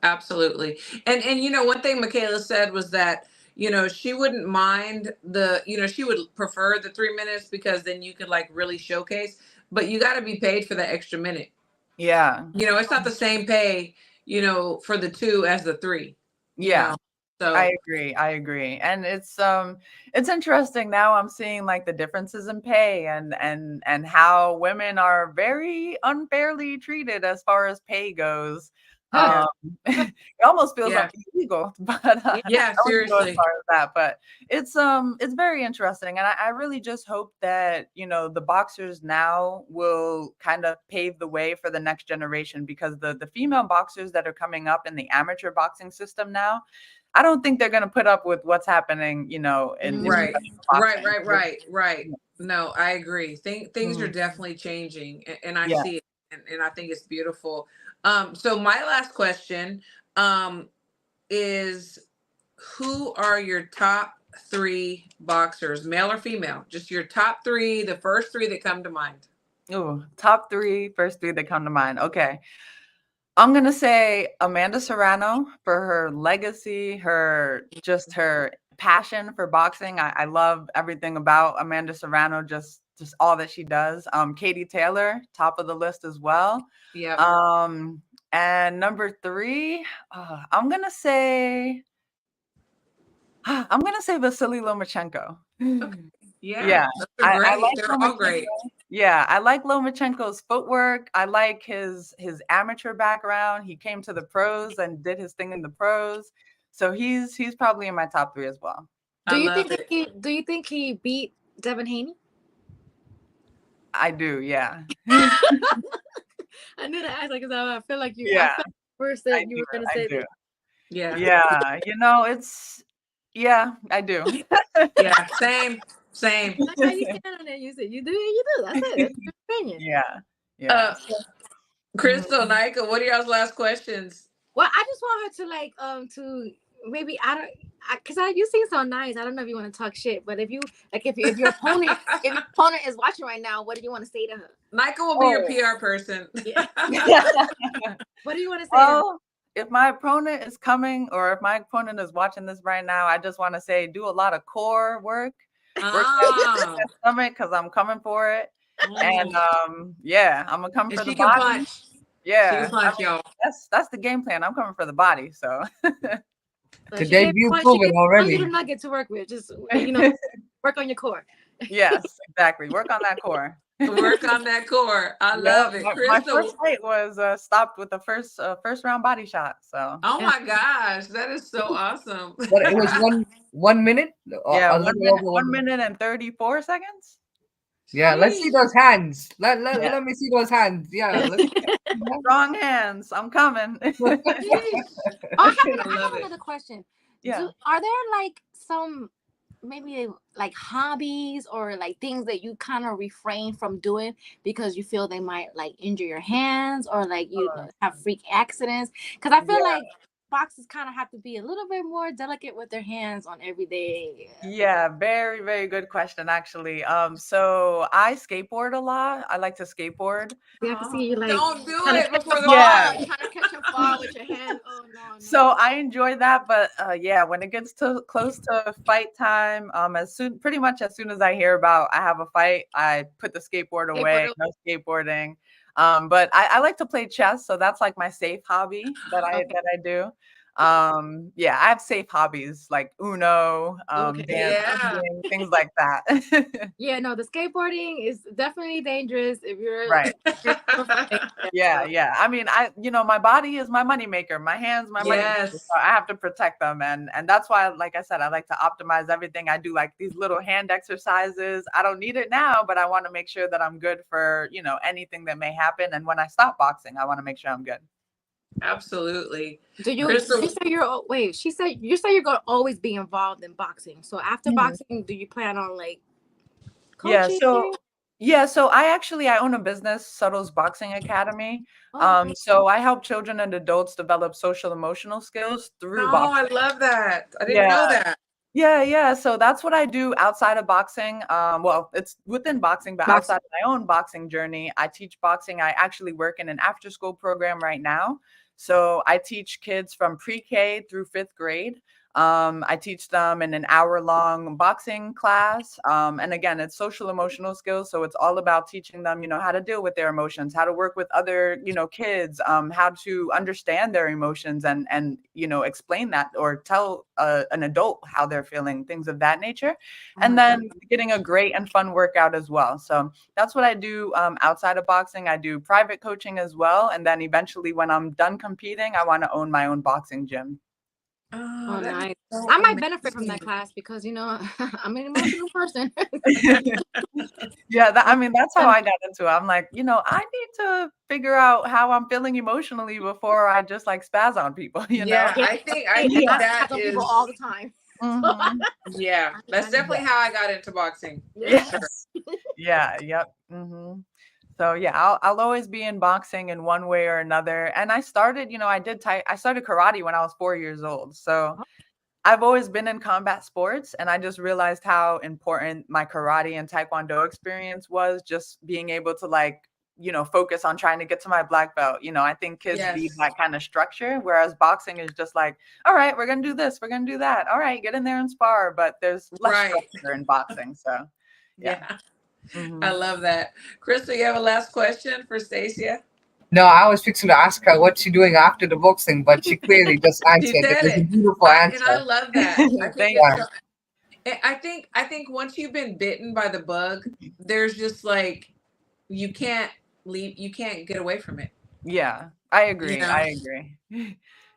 absolutely. And one thing Michaela said was that, she wouldn't mind she would prefer the 3 minutes because then you could like really showcase, but you got to be paid for that extra minute. Yeah. It's not the same pay, for the 2 as the 3. Yeah. So I agree. And it's interesting now. I'm seeing like the differences in pay and how women are very unfairly treated as far as pay goes. It almost feels like illegal, but yeah, seriously. As far as that, but it's very interesting, and I really just hope that the boxers now will kind of pave the way for the next generation, because the female boxers that are coming up in the amateur boxing system now, I don't think they're going to put up with what's happening, in right. No, I agree. Things are definitely changing, and I see it, and I think it's beautiful. So my last question is, who are your top 3 boxers, male or female? Just your top 3, the first 3 that come to mind. Oh, top 3, first 3 that come to mind. Okay. I'm going to say Amanda Serrano for her legacy, her passion for boxing. I love everything about Amanda Serrano, just all that she does. Katie Taylor, top of the list as well. Yeah. And number 3, I'm going to say Vasily Lomachenko. Okay. Yeah. I like They're all great. Yeah, I like Lomachenko's footwork. I like his amateur background. He came to the pros and did his thing in the pros. So he's probably in my top 3 as well. Do you think he beat Devin Haney? I do, yeah. I knew to ask, like, cause I feel like you. Yeah. I first said you were gonna say that. Yeah. Yeah, I do. Yeah, same. That's how you stand on there. You said you do. That's it. That's your opinion. Yeah. Crystal, Nika, what are y'all's last questions? Well, I just want her to like to maybe because you seem so nice. I don't know if you want to talk shit, but if your opponent is watching right now, what do you want to say to her? Nika will be your PR person. Yeah. What do you want to say? Well, if my opponent is coming, or if my opponent is watching this right now, I just want to say, do a lot of core work. Work that stomach, because I'm coming for it. And I'm gonna come for the body. Punch. Yeah, she can punch, y'all. That's the game plan. I'm coming for the body. So today you prove it already. You not get to work with. Just work on your core. Yes, exactly. Work on that core. Work on that core. I love it. My first fight was stopped with the first round body shot. So. Oh my gosh, that is so awesome. But it was 1 minute. Yeah, 1 minute and 34 seconons. Yeah, let's see those hands. Let me see those hands. Yeah, strong hands. I'm coming. I have another question. Yeah. Are there like some maybe like hobbies or like things that you kind of refrain from doing because you feel they might like injure your hands, or like you have freak accidents? Because I feel like boxers kind of have to be a little bit more delicate with their hands on every day. Yeah, very, very good question, actually. So I skateboard a lot. I like to skateboard. You have to see you like don't do it before the trying to catch a ball with your hand. Oh no. So I enjoy that, but when it gets close to fight time, pretty much as soon as I hear about I have a fight, I put the skateboard away. No skateboarding. But I like to play chess, so that's like my safe hobby that I do. Yeah, I have safe hobbies like Uno, Okay. dance, Yeah. singing, things like that. Yeah, no, the skateboarding is definitely dangerous if you're Right. Yeah, so. yeah. I mean, my body is my moneymaker. My hands, my money. So Yes. I have to protect them, and that's why, like I said, I like to optimize everything. I do like these little hand exercises. I don't need it now, but I want to make sure that I'm good for anything that may happen. And when I stop boxing, I want to make sure I'm good. Absolutely. Do you Crystal, say wait, she said you say you're gonna always be involved in boxing. So after Mhm. boxing, do you plan on like Yeah. coaching? So I own a business, Suttles Boxing Academy. Oh, okay. So I help children and adults develop social emotional skills through oh, I boxing. love that. I didn't Yeah. know that. Yeah, yeah. So that's what I do outside of boxing. Well, it's within boxing, but Boxing. outside of my own boxing journey, I teach boxing. I actually work in an after school program right now. So I teach kids from pre-K through fifth grade. I teach them in an hour-long boxing class. And again, it's social emotional skills. So it's all about teaching them, how to deal with their emotions, how to work with other, kids, how to understand their emotions and explain that or tell an adult how they're feeling, things of that nature. And then getting a great and fun workout as well. So that's what I do outside of boxing. I do private coaching as well. And then eventually when I'm done competing, I want to own my own boxing gym. Oh, Oh, that is nice. so I might benefit from that amazing. class because I'm an emotional person. Yeah, I mean, that's how I got into it. I'm like, I need to figure out how I'm feeling emotionally before I just like spaz on people, Yeah, Yeah, I and think I that spaz on people all is, the time. Mhm. yeah, that's definitely how I got into boxing. For Yeah. sure. Yes. Yeah, yep. So yeah, I'll always be in boxing in one way or another. And I started, I started karate when I was 4 years old. So I've always been in combat sports, and I just realized how important my karate and taekwondo experience was, just being able to focus on trying to get to my black belt. I think kids need Yes. that kind of structure, whereas boxing is just like, all right, we're gonna do this, we're gonna do that. All right, get in there and spar, but there's less Right. structure in boxing. So yeah. Yeah. I Mhm. love that. Crystal, you have a last question for Stacia? No, I was fixing to ask her what she's doing after the boxing, but she clearly just She answered. It said was a it. beautiful I answer. love that. I think Thank it's Yeah. you. so I think once you've been bitten by the bug, there's just like you can't leave, you can't get away from it. Yeah, I You agree. know? I agree.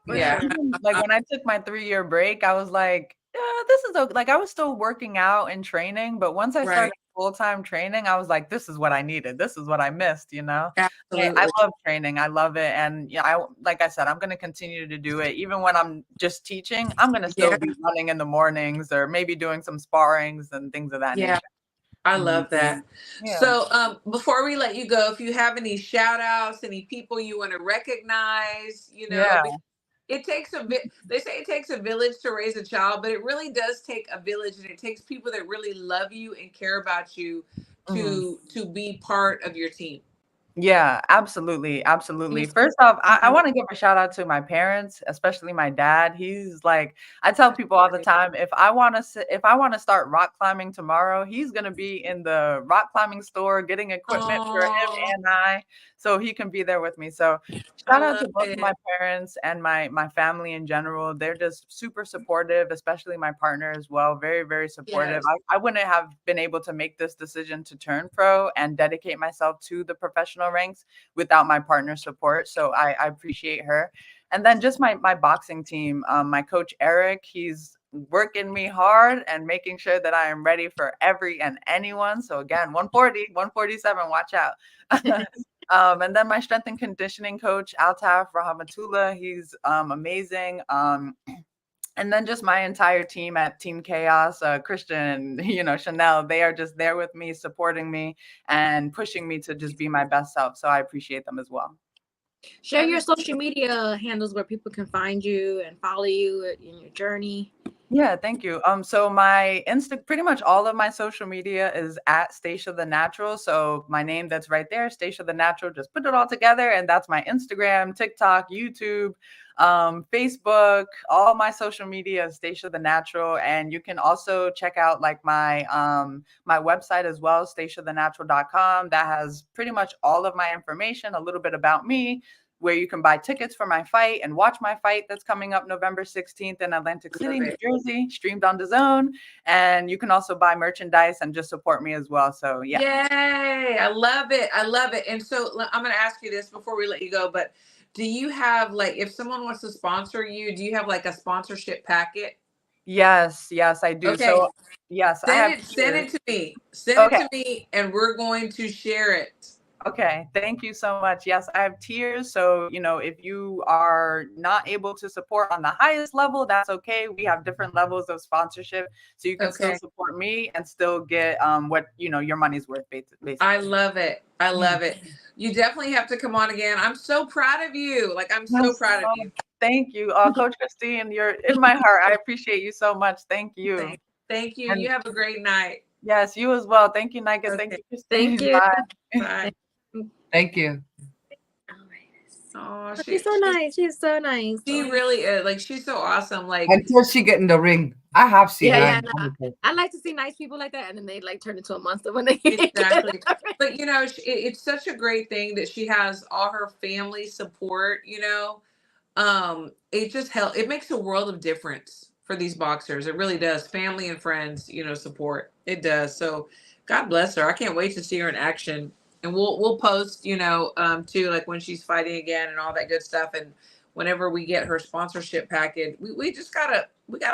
For Yeah, Yeah. sure. even like when I took my 3-year break, I was like, yeah, this is okay. Like I was still working out and training, but once I Right. started full-time training, I was like, this is what I needed. This is what I missed. I Absolutely. love training. I love it. And yeah, like I said, I'm gonna continue to do it. Even when I'm just teaching, I'm gonna still Yeah. be running in the mornings or maybe doing some sparrings and things of that Yeah. nature. I Mhm. love that. Yeah. So, before we let you go, if you have any shout outs, any people you want to recognize, Yeah. it takes they say it takes a village to raise a child, but it really does take a village, and it takes people that really love you and care about you Mhm. to be part of your team. Yeah, absolutely, Can you absolutely. say First off, I something? want to give a shout out to my parents, especially my dad. He's like, I tell people all the time, if I want to start rock climbing tomorrow, he's gonna be in the rock climbing store getting equipment for him Oh, and so he can be there with me. So I shout out love to both of my it. parents and my family in general. They're just super supportive, especially my partner as well. Very, very supportive. Yes. I wouldn't have been able to make this decision to turn pro and dedicate myself to the professional ranks without my partner's support. So I appreciate her. And then just my boxing team, my coach Eric, he's working me hard and making sure that I am ready for every and anyone. So again, 140, 147, watch out. And then my strength and conditioning coach, Altaf Rahmatullah, he's amazing. And then just my entire team at Team Chaos, Christian, Chanel, they are just there with me, supporting me and pushing me to just be my best self. So I appreciate them as well. Share your social media handles where people can find you and follow you in your journey. Yeah, thank you. So my pretty much all of my social media is at Stacia the Natural. So my name that's right there, Stacia the Natural, just put it all together. And that's my Instagram, TikTok, YouTube, Facebook, all my social media is Stacia the Natural. And you can also check out like my website as well, staciathenatural.com. That has pretty much all of my information, a little bit about me, where you can buy tickets for my fight and watch my fight that's coming up November 16th in Atlantic City, New Jersey, streamed on DAZN. And you can also buy merchandise and just support me as well. So yeah. Yay! I love it. I love it. And so I'm going to ask you this before we let you go, but do you have, like, if someone wants to sponsor you, do you have like a sponsorship packet? Yes, I do. Okay. So yes, I have Send it to me. Send Okay. it to me, and we're going to share it. Okay, thank you so much. Yes, I have tiers. So, if you are not able to support on the highest level, that's okay. We have different levels of sponsorship. So you can still support me and still get what, your money's worth, basically. I love it. I love it. You definitely have to come on again. I'm so proud of you. Like, I'm so proud of you. Thank you. Coach Christine, you're in my heart. I appreciate you so much. Thank you. Thank you. You have a great night. Yes, you as well. Thank you, Nika. Okay. Thank you, Christine. Thank you. Bye. Bye. Thank you. Oh, She's so nice. She's so nice. She really is. Like, she's so awesome. Like, Until she get in the ring. I have seen her. Yeah. I like to see nice people like that, and then they like turn into a monster when they exactly. But it's such a great thing that she has all her family support. It just it makes a world of difference for these boxers. It really does. Family and friends, support. It does. So God bless her. I can't wait to see her in action. And we'll post, too, like when she's fighting again and all that good stuff. And whenever we get her sponsorship package, we just gotta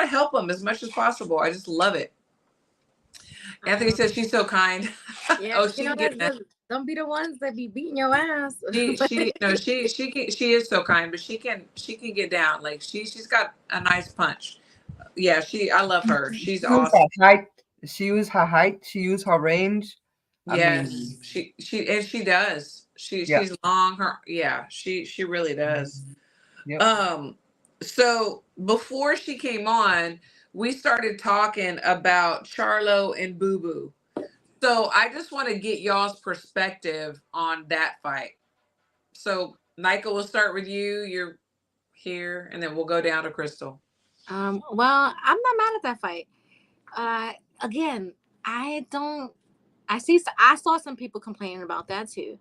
help them as much as possible. I just love it. Anthony says she's so kind. Yeah, don't be the ones that be beating your ass. She is so kind, but she can get down. Like she's got a nice punch. Yeah, I love her. She's awesome. She used her height. She used her range. Yes, she does. She's long. She really does. Yep. So before she came on, we started talking about Charlo and Boo Boo. So I just want to get y'all's perspective on that fight. So Nika, we'll start with you. You're here, and then we'll go down to Crystal. Well, I'm not mad at that fight. Again, I saw some people complaining about that too.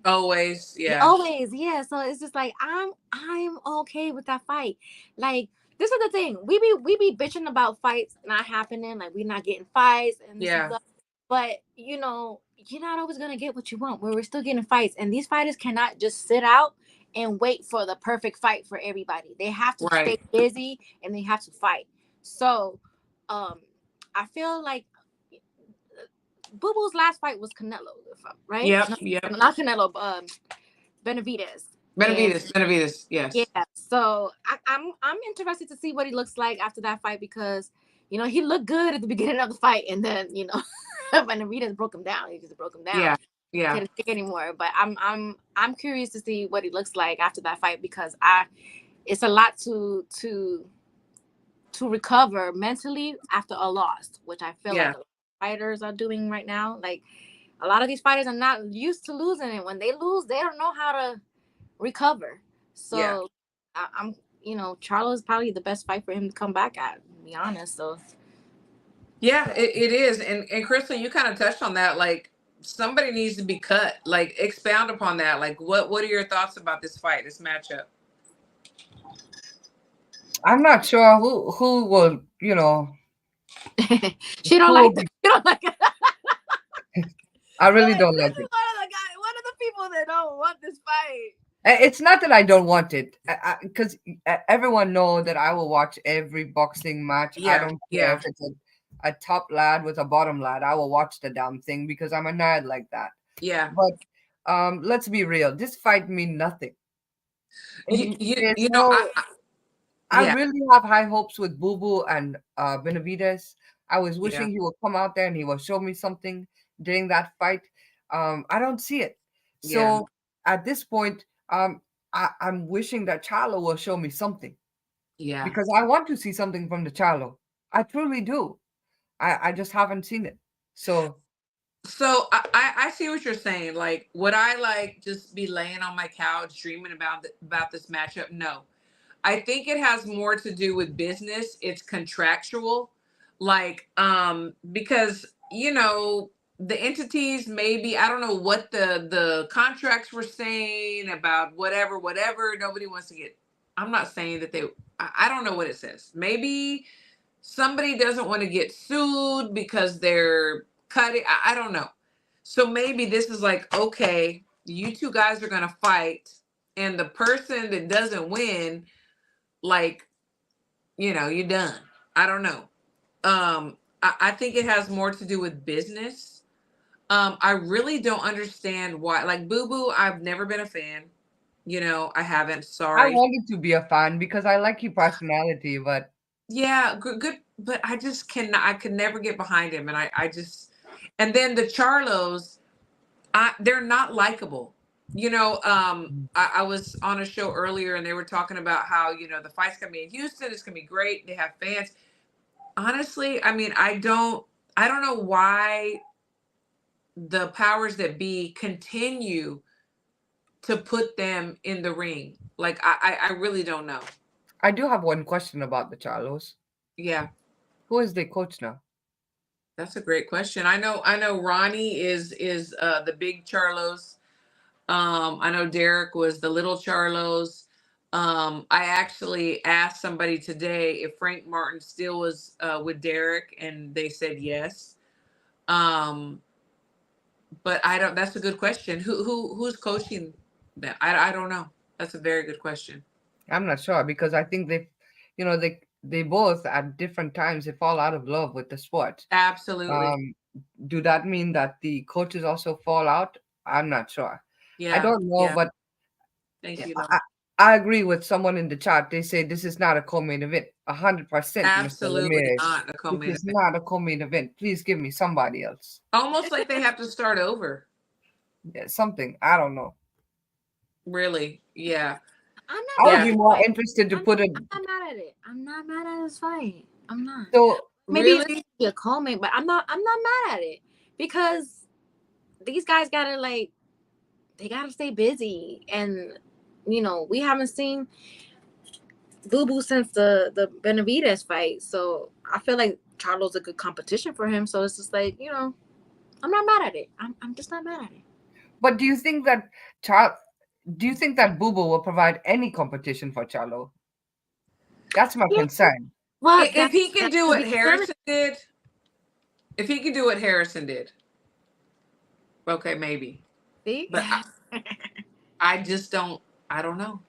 Always, yeah. So it's just like I'm okay with that fight. Like, this is the thing. We be bitching about fights not happening, like we're not getting fights and stuff. But you're not always gonna get what you want. We're still getting fights, and these fighters cannot just sit out and wait for the perfect fight for everybody. They have to stay busy and they have to fight. So I feel like Boo Boo's last fight was Canelo, right? Yep. Not Canelo, Benavidez. Benavidez, yes. Yeah. So I'm interested to see what he looks like after that fight, because he looked good at the beginning of the fight, and then Benavidez broke him down. He just broke him down. Yeah. Can't take anymore. But I'm curious to see what he looks like after that fight, because it's a lot to recover mentally after a loss, which I feel like fighters are doing right now. Like, a lot of these fighters are not used to losing, and when they lose, they don't know how to recover. So I'm Charlo is probably the best fight for him to come back at, to be honest. So it is. And Crystal, you kind of touched on that. Like, somebody needs to be cut. Like, expound upon that. Like, what are your thoughts about this fight, this matchup? I'm not sure who will, she don't like it. You don't like it. I really don't like it. One of the people that don't want this fight. It's not that I don't want it, because everyone knows that I will watch every boxing match. I don't care if it's a top lad with a bottom lad. I will watch the damn thing because I'm a nerd like that. Yeah. But let's be real. This fight means nothing. I really have high hopes with Boo Boo and Benavidez. I was wishing he would come out there and he will show me something during that fight. I don't see it. So at this point, I'm wishing that Charlo will show me something. Yeah. Because I want to see something from the Charlo. I truly do. I just haven't seen it. So I see what you're saying. Like, would I just be laying on my couch dreaming about this matchup? No. I think it has more to do with business. It's contractual. Like, because, the entities, maybe, I don't know what the contracts were saying about whatever. Nobody wants to get, I'm not saying that I don't know what it says. Maybe somebody doesn't want to get sued because they're cutting. I don't know. So maybe this is like, okay, you two guys are going to fight, and the person that doesn't win, like, you're done. I don't know. I think it has more to do with business. I really don't understand why. Like Boo Boo, I've never been a fan. I haven't. I Sorry. wanted to be a fan because I like your personality, but Yeah, good. But I just cannot. I could never get behind him, and I just. And then the Charlos, they're not likable. I was on a show earlier, and they were talking about how the fight's gonna be in Houston. It's gonna be great. They have fans. Honestly, I mean, I don't know why the powers that be continue to put them in the ring. Like, I really don't know. I do have one question about the Charlos. Yeah, Who is their coach now? that's a great question. I know Ronnie is the big Charlos. I know Derek was the little Charlos. I actually asked somebody today if Frank Martin still was with Derek, and they said yes. But I don't. That's a good question. Who's coaching them? I don't know. That's a very good question. I'm not sure because I think they both at different times they fall out of love with the sport. Absolutely. Do that mean that the coaches also fall out? I'm not sure. Yeah. I don't know, yeah. but Thank you. I agree with someone in the chat. They say this is not a co-main event. 100%. Absolutely Mr. Ramirez. not a co-main This is event. not a co-main event. Please give me somebody else. Almost like they have to start over. Yeah, something. I don't know. Really? Yeah. I would be more interested to put it. I'm not mad at it. I'm not mad at this fight. I'm not. So maybe really? it's be a co-main, but I'm not mad at it because these guys gotta they gotta stay busy, and we haven't seen Boo Boo since the Benavidez fight, so I feel like Charlo's a good competition for him. So it's just like I'm not mad at it. I'm just not mad at it. But do you think that Boo Boo will provide any competition for Charlo? That's my concern. Well, if he can do what Harrison did, okay, maybe. See? But I just don't. I don't know.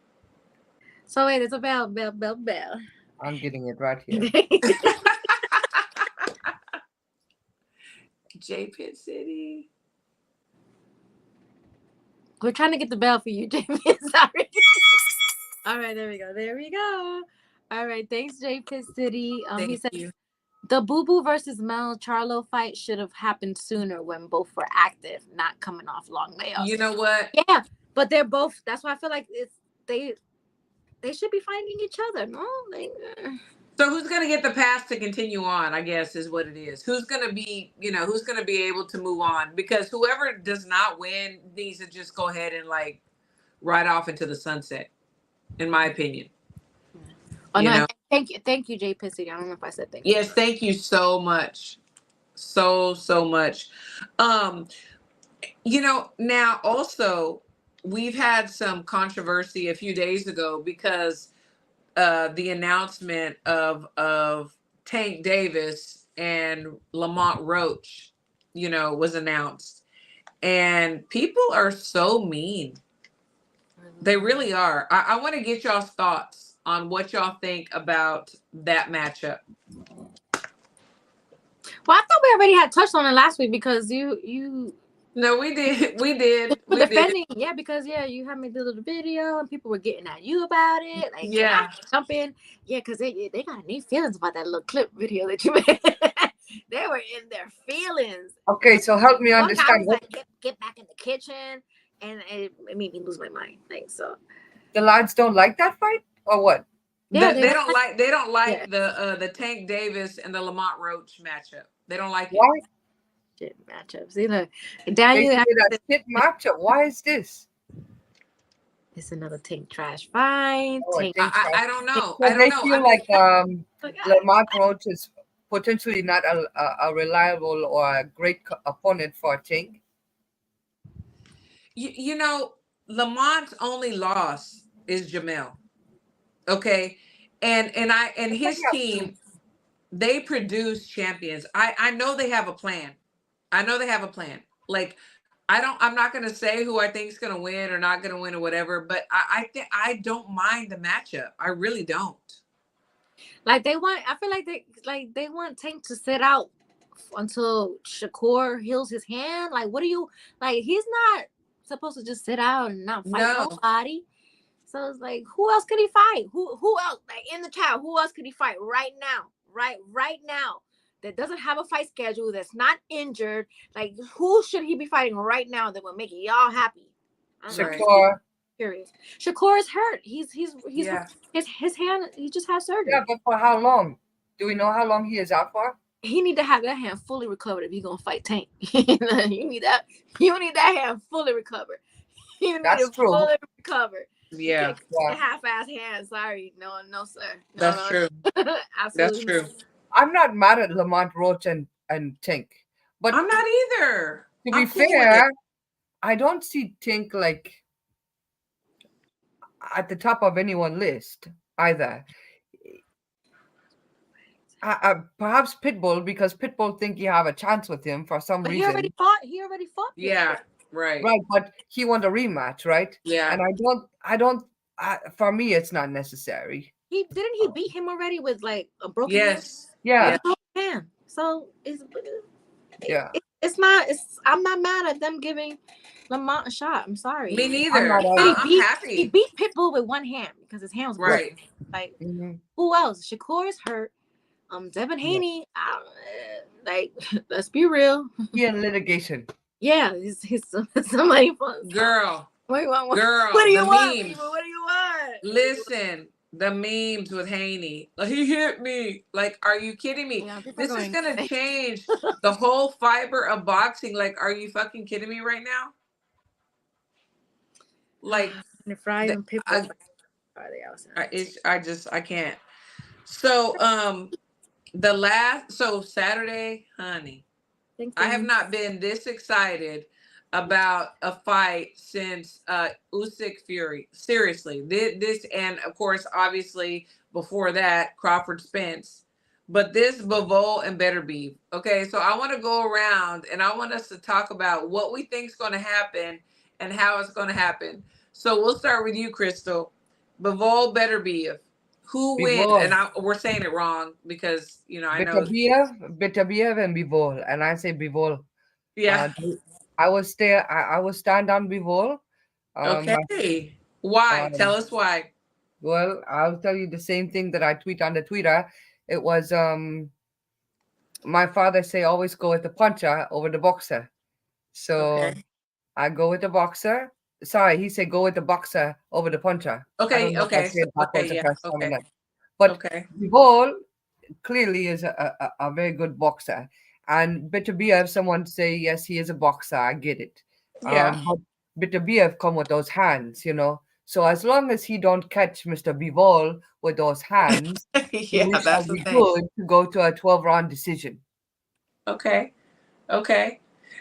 So wait, it's a bell. I'm getting it right here. J Pit City. We're trying to get the bell for you, Jamie. Sorry. All right, there we go. All right, thanks, J Pit City. He said the Boo Boo versus Mel Charlo fight should have happened sooner when both were active, not coming off long layoffs. You know what? Yeah, but they're both. That's why I feel like they should be fighting each other. No, So who's going to get the pass to continue on, I guess, is what it is. Who's going to be able to move on? Because whoever does not win needs to just go ahead and ride off into the sunset, in my opinion. Oh, no. Thank you, Jay Pissy. I don't know if I said thank you. Yes, thank you so much. So much. Now also we've had some controversy a few days ago because the announcement of Tank Davis and Lamont Roach, was announced. And people are so mean. They really are. I want to get y'all's thoughts on what y'all think about that matchup. Well, I thought we already had touched on it last week because you. No, we did. We did. Defending, yeah, because you had me do the video and people were getting at you about it. Yeah, jump in, because they got any feelings about that little clip video that you made. They were in their feelings. Okay, so help me understand. Get back in the kitchen, and it made me lose my mind. So the lads don't like that fight, or what? Yeah, they don't like the Tank Davis and the Lamont Roach matchup. They don't like Why? it. Shit matchups, Daniel. That shit matchup. Why is this? It's another Tank trash fight. I don't know. So they feel like Lamont Roach is potentially not a reliable or a great opponent for Tink. You know, Lamont's only loss is Jamel. Okay. And his team, they produce champions. I know they have a plan. I know they have a plan. Like, I'm not gonna say who I think is gonna win or not gonna win or whatever, but I think I don't mind the matchup. I really don't. Like I feel like they want Tank to sit out until Shakur heals his hand. Like, what do you like? He's not supposed to just sit out and not fight nobody. So it's like, who else could he fight? Who else? Like, in the chat, who else could he fight right now? Right now, that doesn't have a fight schedule, that's not injured. Like, who should he be fighting right now that would make y'all happy? Shakur. Curious. Shakur is hurt. He's yeah. his hand. He just had surgery. Yeah, but for how long? Do we know how long he is out for? He need to have that hand fully recovered if he's gonna fight Tank. You need that hand fully recovered. You need it fully recovered. Yeah. A half-ass hand. Sorry. No, sir. That's true. Absolutely. That's true. I'm not mad at Lamont, Roach, and Tink. But I'm not either. To be fair, I don't see Tink like at the top of anyone's list either. Perhaps Pitbull, because Pitbull think you have a chance with him for some reason. He already fought. Yeah, right. Right, but he want a rematch, right? Yeah. And I don't. For me, it's not necessary. He beat him already with like a broken hand. So it's not. I'm not mad at them giving Lamont a shot. I'm sorry. Me neither. I'm happy. He beat Pitbull with one hand because his hand was broken. Like, who else? Shakur is hurt. Devin Haney. Like, let's be real. He in litigation. Yeah, he's somebody. Girl. What do you want? Girl. What do you want? Memes. What do you want? Listen, the memes with Haney. Like, he hit me. Like, are you kidding me? Yeah, this is gonna change the whole fiber of boxing. Like, are you fucking kidding me right now? Like, I can't. So Saturday, honey, I have not been this excited about a fight since Usyk Fury. Seriously, this, and of course, obviously before that, Crawford Spence. But this Bivol and Beterbiev. Okay, so I want to go around and I want us to talk about what we think is going to happen and how it's going to happen. So we'll start with you, Crystal. Bivol, Beterbiev. Who wins? And we're saying it wrong because, you know, I know. Beterbiev and Bivol. And I say Bivol. Yeah. I will stand on Bivol. Okay. Why? Tell us why. Well, I'll tell you the same thing that I tweet on the Twitter. It was my father say always go with the puncher over the boxer. So I go with the boxer. Sorry, he said go with the boxer over the puncher. Okay. But Bivol clearly is a very good boxer. And Beterbiev, someone say, yes, he is a boxer. I get it. Yeah. But Beterbiev come with those hands, you know. So as long as he don't catch Mr. Bivol with those hands, that's the thing. Good to go to a 12-round decision. Okay.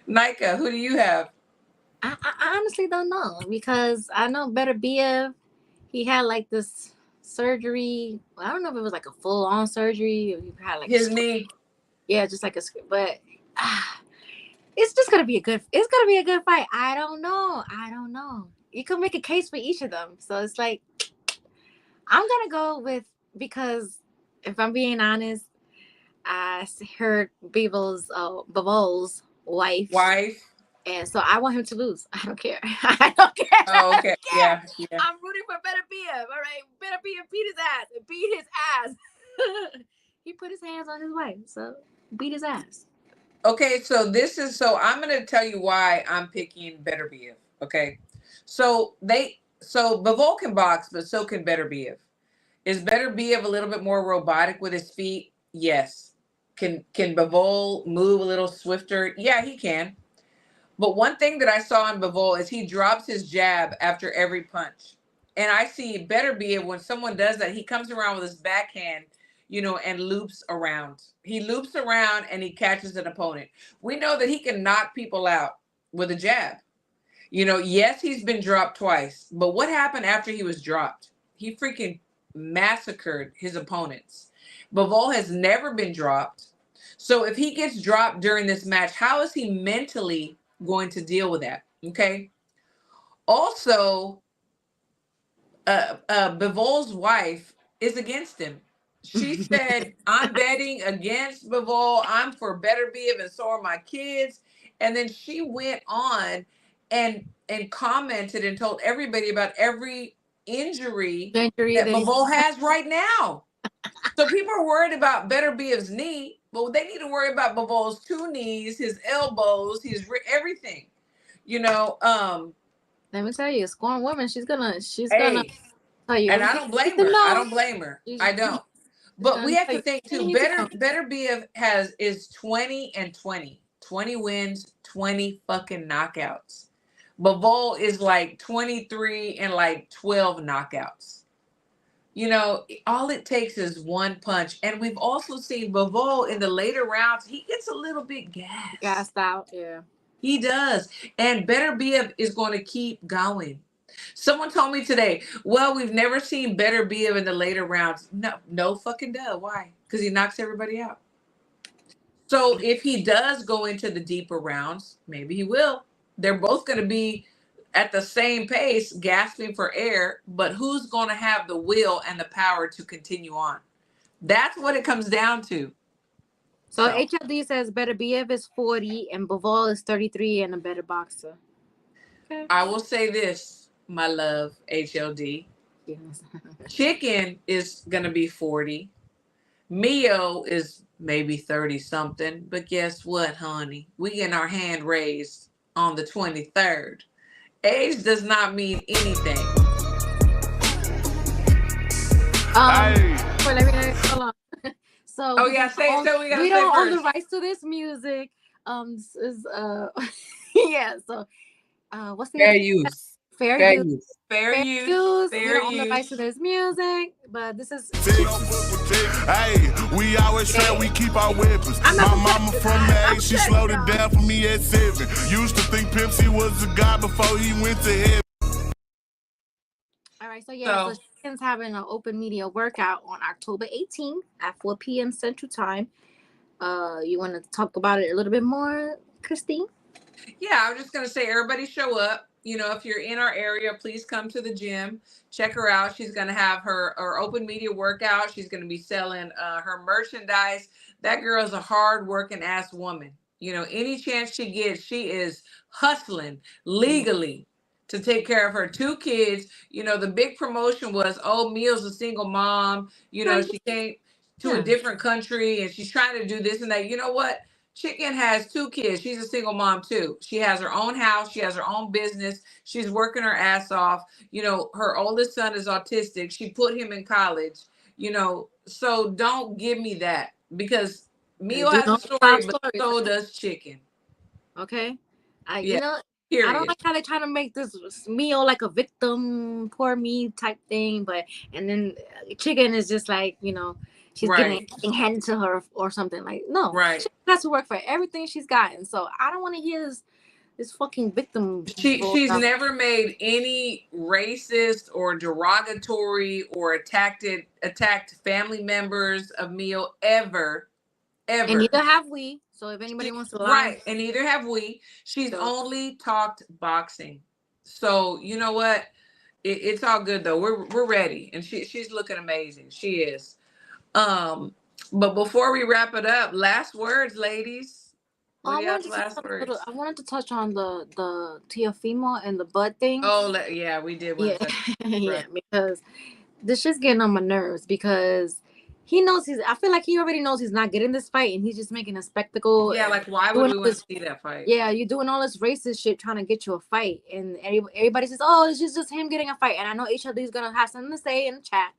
Nika, who do you have? I honestly don't know, because I know Beterbiev, he had like this surgery. I don't know if it was like a full-on surgery or he had like his knee. Yeah, just like but it's just gonna be a good fight. I don't know. You can make a case for each of them. So it's like, I'm gonna go with, because if I'm being honest, I heard Bivol's wife. And so I want him to lose. I don't care. Oh, okay. Yeah. I'm rooting for Beterbiev. All right. Beterbiev beat his ass. He put his hands on his wife. So beat his ass. Okay. So I'm going to tell you why I'm picking Beterbiev. Okay. So Bivol can box, but so can Beterbiev. Is Beterbiev a little bit more robotic with his feet? Yes. Can Bivol move a little swifter? Yeah, he can. But one thing that I saw in Bivol is he drops his jab after every punch. And I see Beterbiev, when someone does that, he comes around with his backhand. and loops around. He loops around and he catches an opponent. We know that he can knock people out with a jab. Yes, he's been dropped twice, but what happened after he was dropped? He freaking massacred his opponents. Bivol has never been dropped. So if he gets dropped during this match, how is he mentally going to deal with that? Okay. Also, Bivol's wife is against him. She said, I'm betting against Bivol. I'm for Benavidez, and so are my kids. And then she went on and commented and told everybody about every injury that Bivol has right now. So people are worried about Benavidez's knee, but they need to worry about Bivol's 2 knees, his elbows, his everything. Let me tell you, scorn woman, she's gonna tell you. And I don't blame her. I don't blame her. I don't. But we have to think too. Benavidez is 20-20. 20 wins, 20 fucking knockouts. Bivol is like 23 and like 12 knockouts. All it takes is one punch. And we've also seen Bivol in the later rounds, he gets a little bit gassed out. Yeah. He does. And Benavidez is going to keep going. Someone told me today, well, we've never seen Benavidez in the later rounds. No fucking duh. Why? Because he knocks everybody out. So if he does go into the deeper rounds, maybe he will. They're both going to be at the same pace, gasping for air, but who's going to have the will and the power to continue on? That's what it comes down to. So HLD says Benavidez is 40 and Bivol is 33 and a better boxer. Okay. I will say this, my love, HLD. Yes. Chicken is going to be 40. Mio is maybe 30 something. But guess what, honey? We getting our hand raised on the 23rd. Age does not mean anything. Hold on. So we don't own the rights to this music. This is yeah. So what's the fair use? Fair use. Fair use. We don't own the rights to this music, but this is. Hey, we always say we keep our weapons. My mama from the 8, she slowed it down for me at 7. Used to think Pimp C was a god before he went to heaven. All right, so Chicken's having an open media workout on October 18th at 4 p.m. Central Time. You want to talk about it a little bit more, Christine? Yeah, I was just going to say, everybody show up. If you're in our area, please come to the gym. Check her out. She's going to have her open media workout. She's going to be selling her merchandise. That girl's a hard-working ass woman. Any chance she gets, she is hustling legally to take care of her 2 kids. The big promotion was, Mia's a single mom. She came to a different country and she's trying to do this and that. You know what? Chicken has 2 kids. She's a single mom too. She has her own house. She has her own business. She's working her ass off. Her oldest son is autistic. She put him in college. So don't give me that, because Mio has a story, but so does Chicken. Okay. Period. I don't like how they're trying to make this Mio like a victim, poor me type thing, and then Chicken is just like, she's getting handed to her or something. Like, no, she has to work for everything she's gotten. So I don't want to hear this fucking victim. She's never made any racist or derogatory or attacked family members of Mio ever. And neither have we. So if anybody wants to lie. And neither have we. She's only talked boxing. So you know what? It's all good though. We're ready. And she's looking amazing. She is. But before we wrap it up, last words, ladies. What do you have last words? I wanted to touch on the Teofimo and the Bud thing. Oh yeah, we did. Yeah, because this shit's getting on my nerves, because he knows I feel like he already knows he's not getting this fight, and he's just making a spectacle. Yeah, like why would we want to see that fight? Yeah, you're doing all this racist shit trying to get you a fight, and everybody says, "Oh, it's just him getting a fight." And I know HLD is gonna have something to say in the chat.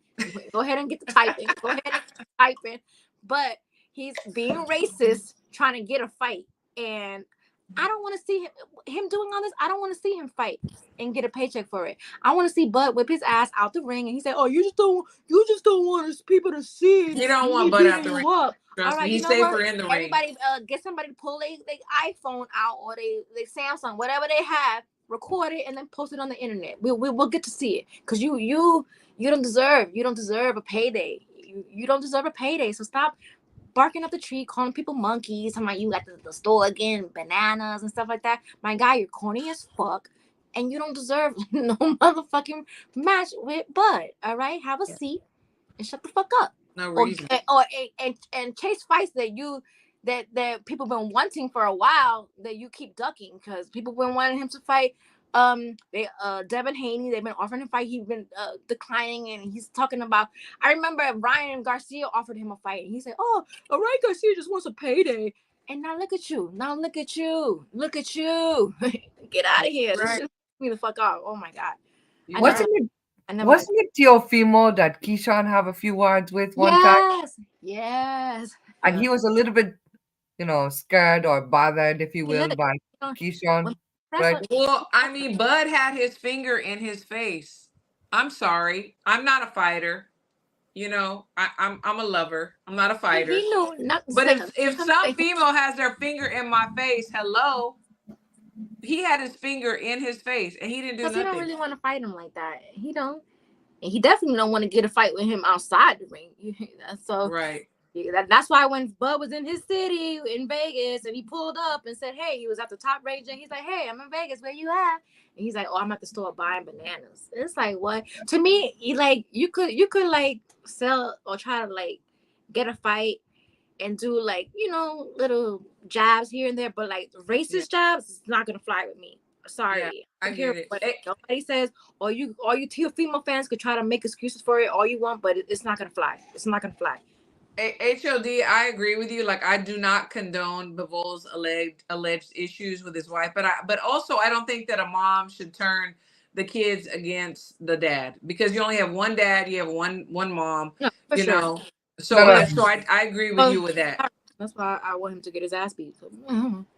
Go ahead and get the typing. Go ahead and type in. But he's being racist, trying to get a fight, and I don't want to see him doing all this. I don't want to see him fight and get a paycheck for it. I want to see Bud whip his ass out the ring, and he said, "Oh, you just don't want people to see it. He don't want Bud out the ring. Up. Trust all right, me, you he's know safer what? in the Everybody, ring. Get somebody to pull their iPhone out or they Samsung, whatever they have, record it and then post it on the internet. We'll get to see it because you don't deserve a payday. You don't deserve a payday. So stop barking up the tree, calling people monkeys, talking about you at the store again, bananas and stuff like that. My guy, you're corny as fuck, and you don't deserve no motherfucking match with Bud. All right, have a seat and shut the fuck up. No reason. And chase fights that people been wanting for a while that you keep ducking because people been wanting him to fight. Devin Haney, they've been offering him a fight. He's been declining, and he's talking about. I remember Ryan Garcia offered him a fight, and he said, "Oh, Ryan Garcia just wants a payday." And now look at you. Get out of here. Right. Just me the fuck out. Oh my god. Wasn't it Teofimo that Keyshawn have a few words with one time? Yes. And he was a little bit, scared or bothered, if you will, by Keyshawn. Right? Well, I mean, Bud had his finger in his face. I'm sorry. I'm not a fighter. I'm a lover. I'm not a fighter. But if some female has their finger in my face, hello, he had his finger in his face and he didn't do nothing. He don't really want to fight him like that. He don't. And he definitely don't want to get a fight with him outside the ring. So right. That's why when Bud was in his city in Vegas and he pulled up and said, "Hey," he was at the top range and he's like, "Hey, I'm in Vegas. Where you at?" And he's like, "Oh, I'm at the store buying bananas." It's like, what? To me, you could like sell or try to like get a fight and do like little jabs here and there, but like racist jabs is not gonna fly with me. Sorry, yeah, I get it. But nobody says, all you Teofimo fans could try to make excuses for it all you want, but it's not gonna fly. It's not gonna fly. HOD, I agree with you. Like, I do not condone Bivol's alleged issues with his wife, but also I don't think that a mom should turn the kids against the dad because you only have one dad, you have one mom, know. So I agree with you with that. That's why I want him to get his ass beat.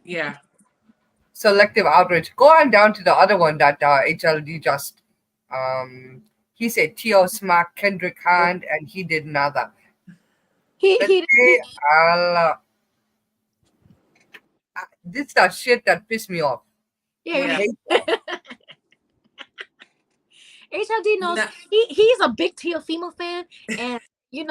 Yeah. Selective outrage. Go on down to the other one that HLD just he said Teo smacked Kendrick hand and he did another. This is the shit that pissed me off. Yeah. HLD knows he's a big Teofimo fan, and you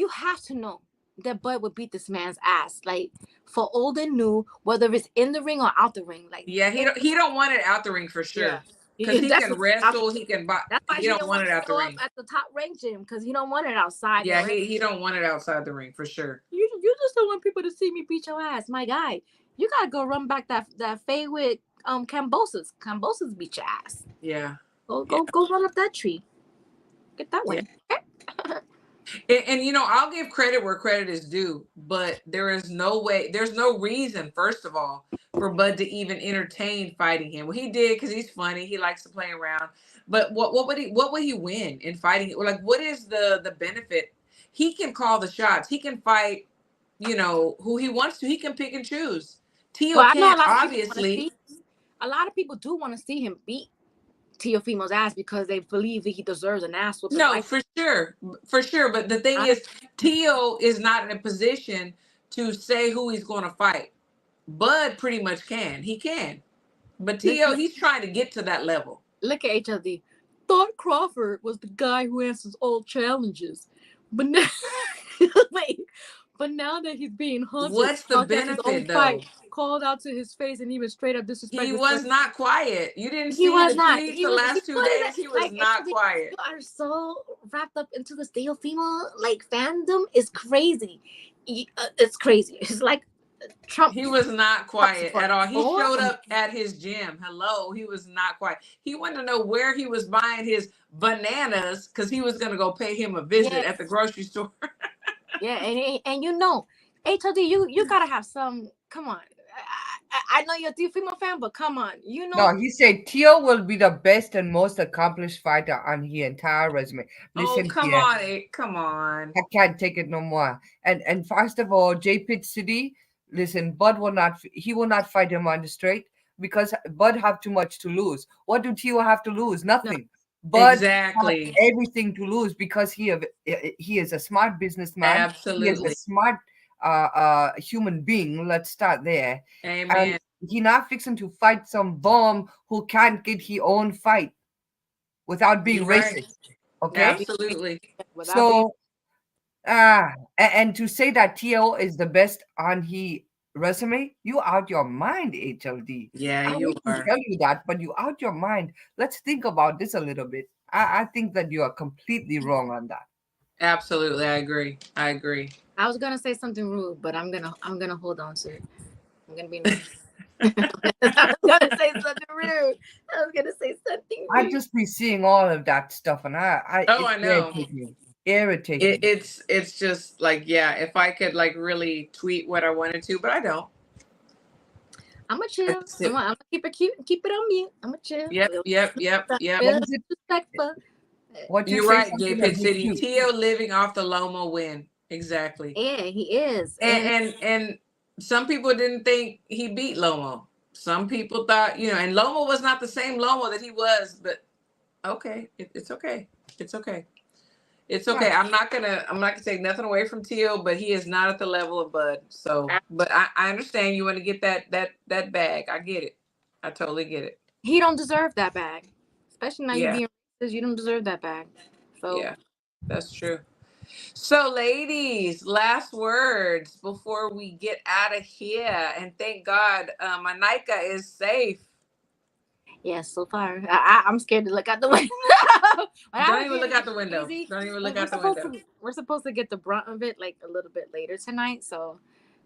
have to know that Bud would beat this man's ass, like for old and new, whether it's in the ring or out the ring. Like he don't want it out the ring for sure. Yeah. Because he can wrestle, he can box. That's why he don't want it out the ring. At the top rank gym, because he don't want it outside. Yeah, he don't want it outside the ring for sure. You just don't want people to see me beat your ass, my guy. You gotta go run back that fade with Cambosos. Cambosos beat your ass. Yeah. Go run up that tree. Get that one. Yeah. And I'll give credit where credit is due, but there's no reason, first of all, for Bud to even entertain fighting him. Well, he did because he's funny. He likes to play around. But what would he win in fighting? Like, what is the benefit? He can call the shots. He can fight, who he wants to. He can pick and choose. Teo can't, obviously. A lot of people do want to see him beat Teofimo's ass because they believe that he deserves an ass whooping. No, for sure. But the thing is, Teo is not in a position to say who he's going to fight. Bud pretty much can. He can. But Teo, he's trying to get to that level. Look at HLD. Thought Crawford was the guy who answers all challenges. But now, but now that he's being hunted, what's the benefit, though? Called out to his face and even straight up disrespect. He was not quiet. You didn't see the tweets the last 2 days. He was not quiet. You are so wrapped up into this Teofimo fandom. It's crazy. It's crazy. It's like Trump. He was not quiet at all. He showed up at his gym. Hello. He was not quiet. He wanted to know where he was buying his bananas because he was going to go pay him a visit at the grocery store. Yeah, and HOD, you gotta have some. Come on, I know you're a Teofimo fan, but come on, No, he said Teo will be the best and most accomplished fighter on his entire resume. Listen, come on. I can't take it no more. And first of all, J Pit City, listen, Bud will not. He will not fight him on the straight because Bud have too much to lose. What do Tio have to lose? No. Nothing. Bud have Exactly. everything to lose because he is a smart businessman. He is a Absolutely. smart human being. Let's start there. And Amen. he not fixing to fight some bum who can't get his own fight without being You're right. racist. Okay, Absolutely. Without being so and to say that Tio is the best on his resume, you out your mind, HLD. Yeah, I you hate to are. tell you that, but you out your mind. Let's think about this a little bit. I think that you are completely wrong on that. Absolutely. I agree. I agree. I was gonna say something rude, but I'm gonna hold on to it. I'm gonna be nice. I was gonna say something rude. I was gonna say something I rude. just be seeing all of that stuff, and Oh, it I know. irritates me. Irritates me. It's just like, yeah, if I could like really tweet what I wanted to, but I don't. I'm gonna chill. That's it. I'm gonna keep it cute and keep it on mute. I'm gonna chill. Yep. What Real is it? disrespectful. What you You're say? right, Gay Something Pit that City. cute. Tio living off the Lomo win. Exactly. Yeah, he is. And And some people didn't think he beat Lomo. Some people thought, and Lomo was not the same Lomo that he was, but okay. It's okay. It's okay. It's okay. Yeah. I'm not gonna take nothing away from Tio, but he is not at the level of Bud. So, but I understand you want to get that bag. I get it. I totally get it. he don't deserve that bag. Especially now you Yeah. being racist, you don't deserve that bag. So Yeah, that's true. So, ladies, last words before we get out of here. And thank God, my Nika is safe. yeah, so far I'm scared to look out the window. Don't even look out the window. Don't even look out the window. We're supposed to get the brunt of it like a little bit later tonight. So,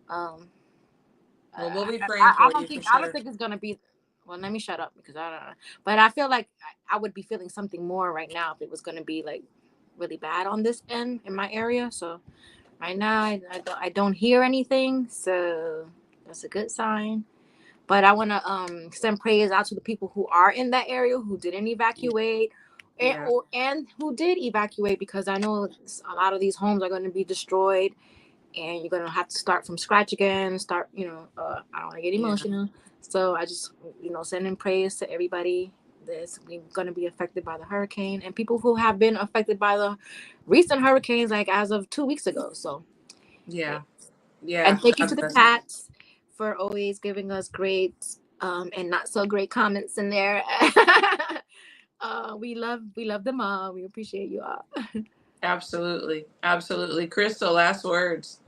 Well, we'll be praying I for don't you. think For I don't sure. think it's gonna be. Well, let me shut up because I don't know. But I feel like I would be feeling something more right now if it was gonna be like really bad on this end in my area. So right now I don't hear anything, so that's a good sign. But I want to send prayers out to the people who are in that area who didn't evacuate Yeah. and who did evacuate, because I know a lot of these homes are going to be destroyed and you're going to have to start from scratch again. I don't want to get emotional. So I just, sending prayers to everybody that's going to be affected by the hurricane and people who have been affected by the recent hurricanes, like as of 2 weeks ago. So Yeah. and thank you to the cats for always giving us great and not so great comments in there. We love them all. We appreciate you all. Absolutely. Absolutely. Crystal, last words.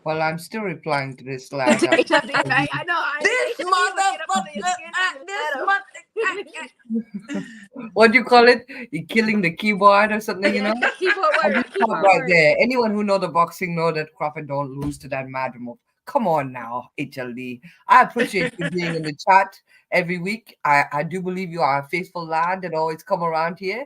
Well, I'm still replying to this lad. I know. What do you call it? You're killing the keyboard or something, Keyboard I warrior. just stop right there. Anyone who know the boxing know that Crawford don't lose to that mad move. Come on now, HLD. I appreciate you being in the chat every week. I do believe you are a faithful lad that always come around here.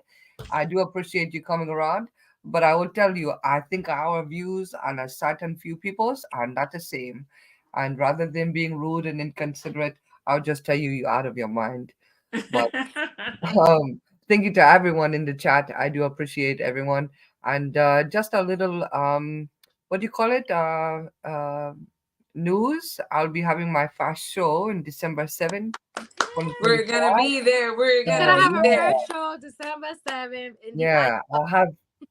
I do appreciate you coming around. But I will tell you, I think our views on a certain few people's are not the same. And rather than being rude and inconsiderate, I'll just tell you, you're out of your mind. But thank you to everyone in the chat. I do appreciate everyone. And just a little, what do you call it? News. I'll be having my first show in December 7th. We're gonna be there. We're Gonna gonna have be a there. first show December 7th. Yeah, I'll have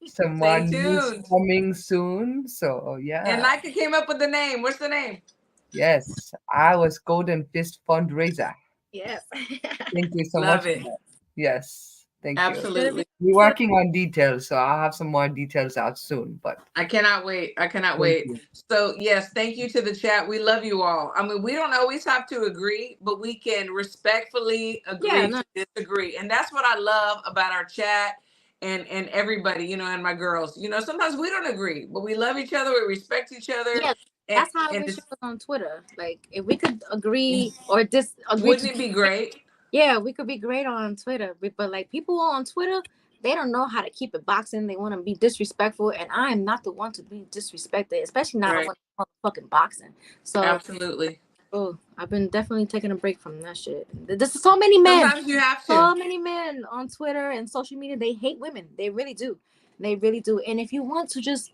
some Stay news tuned. coming soon. So yeah. And Nika came up with the name. What's the name? Yes, I was Golden Fist Fundraiser. Yes. Thank you so Love much. it. For that. Yes, thank you. Absolutely. We're working on details, so I'll have some more details out soon. But I cannot wait. I cannot thank wait. you. So yes, thank you to the chat. We love you all. I mean, we don't always have to agree, but we can respectfully agree to disagree. And that's what I love about our chat and everybody, and my girls. Sometimes we don't agree, but we love each other, we respect each other. Yeah, that's how we should on Twitter. Like if we could agree or disagree. Wouldn't it be great? Yeah, we could be great on Twitter, but like people on Twitter, they don't know how to keep it boxing. They want to be disrespectful, and I am not the one to be disrespected, especially not on fucking boxing. So absolutely. Oh, I've been definitely taking a break from that shit. There's so many men. Sometimes you have to. So many men on Twitter and social media. They hate women. They really do. They really do. And if you want to just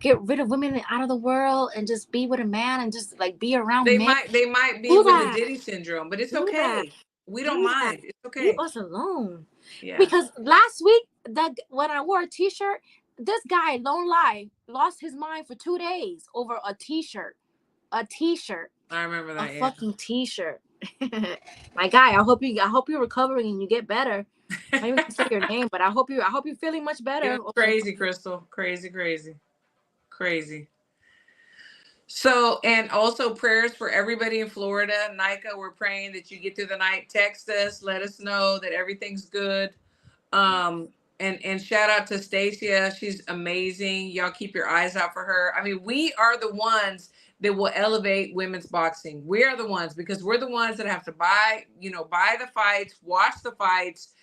get rid of women out of the world and just be with a man and just like be around They men. might be Do with that. the Diddy syndrome, but it's Do that. okay. We don't Do that. mind. It's okay. Leave us alone. Yeah. Because last week, when I wore a t-shirt, this guy, don't lie, lost his mind for 2 days over a t-shirt. A t-shirt. I remember that. A fucking t-shirt. My guy, I hope you're recovering and you get better. I don't even say your name, but I hope you're feeling much better. It was crazy, Crystal. Crazy. So, and also prayers for everybody in Florida. Nika, we're praying that you get through the night. Text us, let us know that everything's good. And shout out to Stacia. She's amazing. Y'all keep your eyes out for her. I mean, we are the ones that will elevate women's boxing. We are the ones, because we're the ones that have to buy the fights, watch the fights,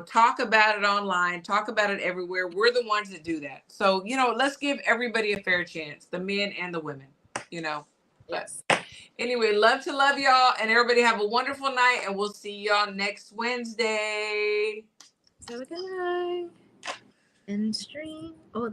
talk about it online, talk about it everywhere. We're the ones that do that. So, let's give everybody a fair chance, the men and the women, Yes. But anyway, love y'all, and everybody have a wonderful night, and we'll see y'all next Wednesday. Have a good night. And stream. Oh,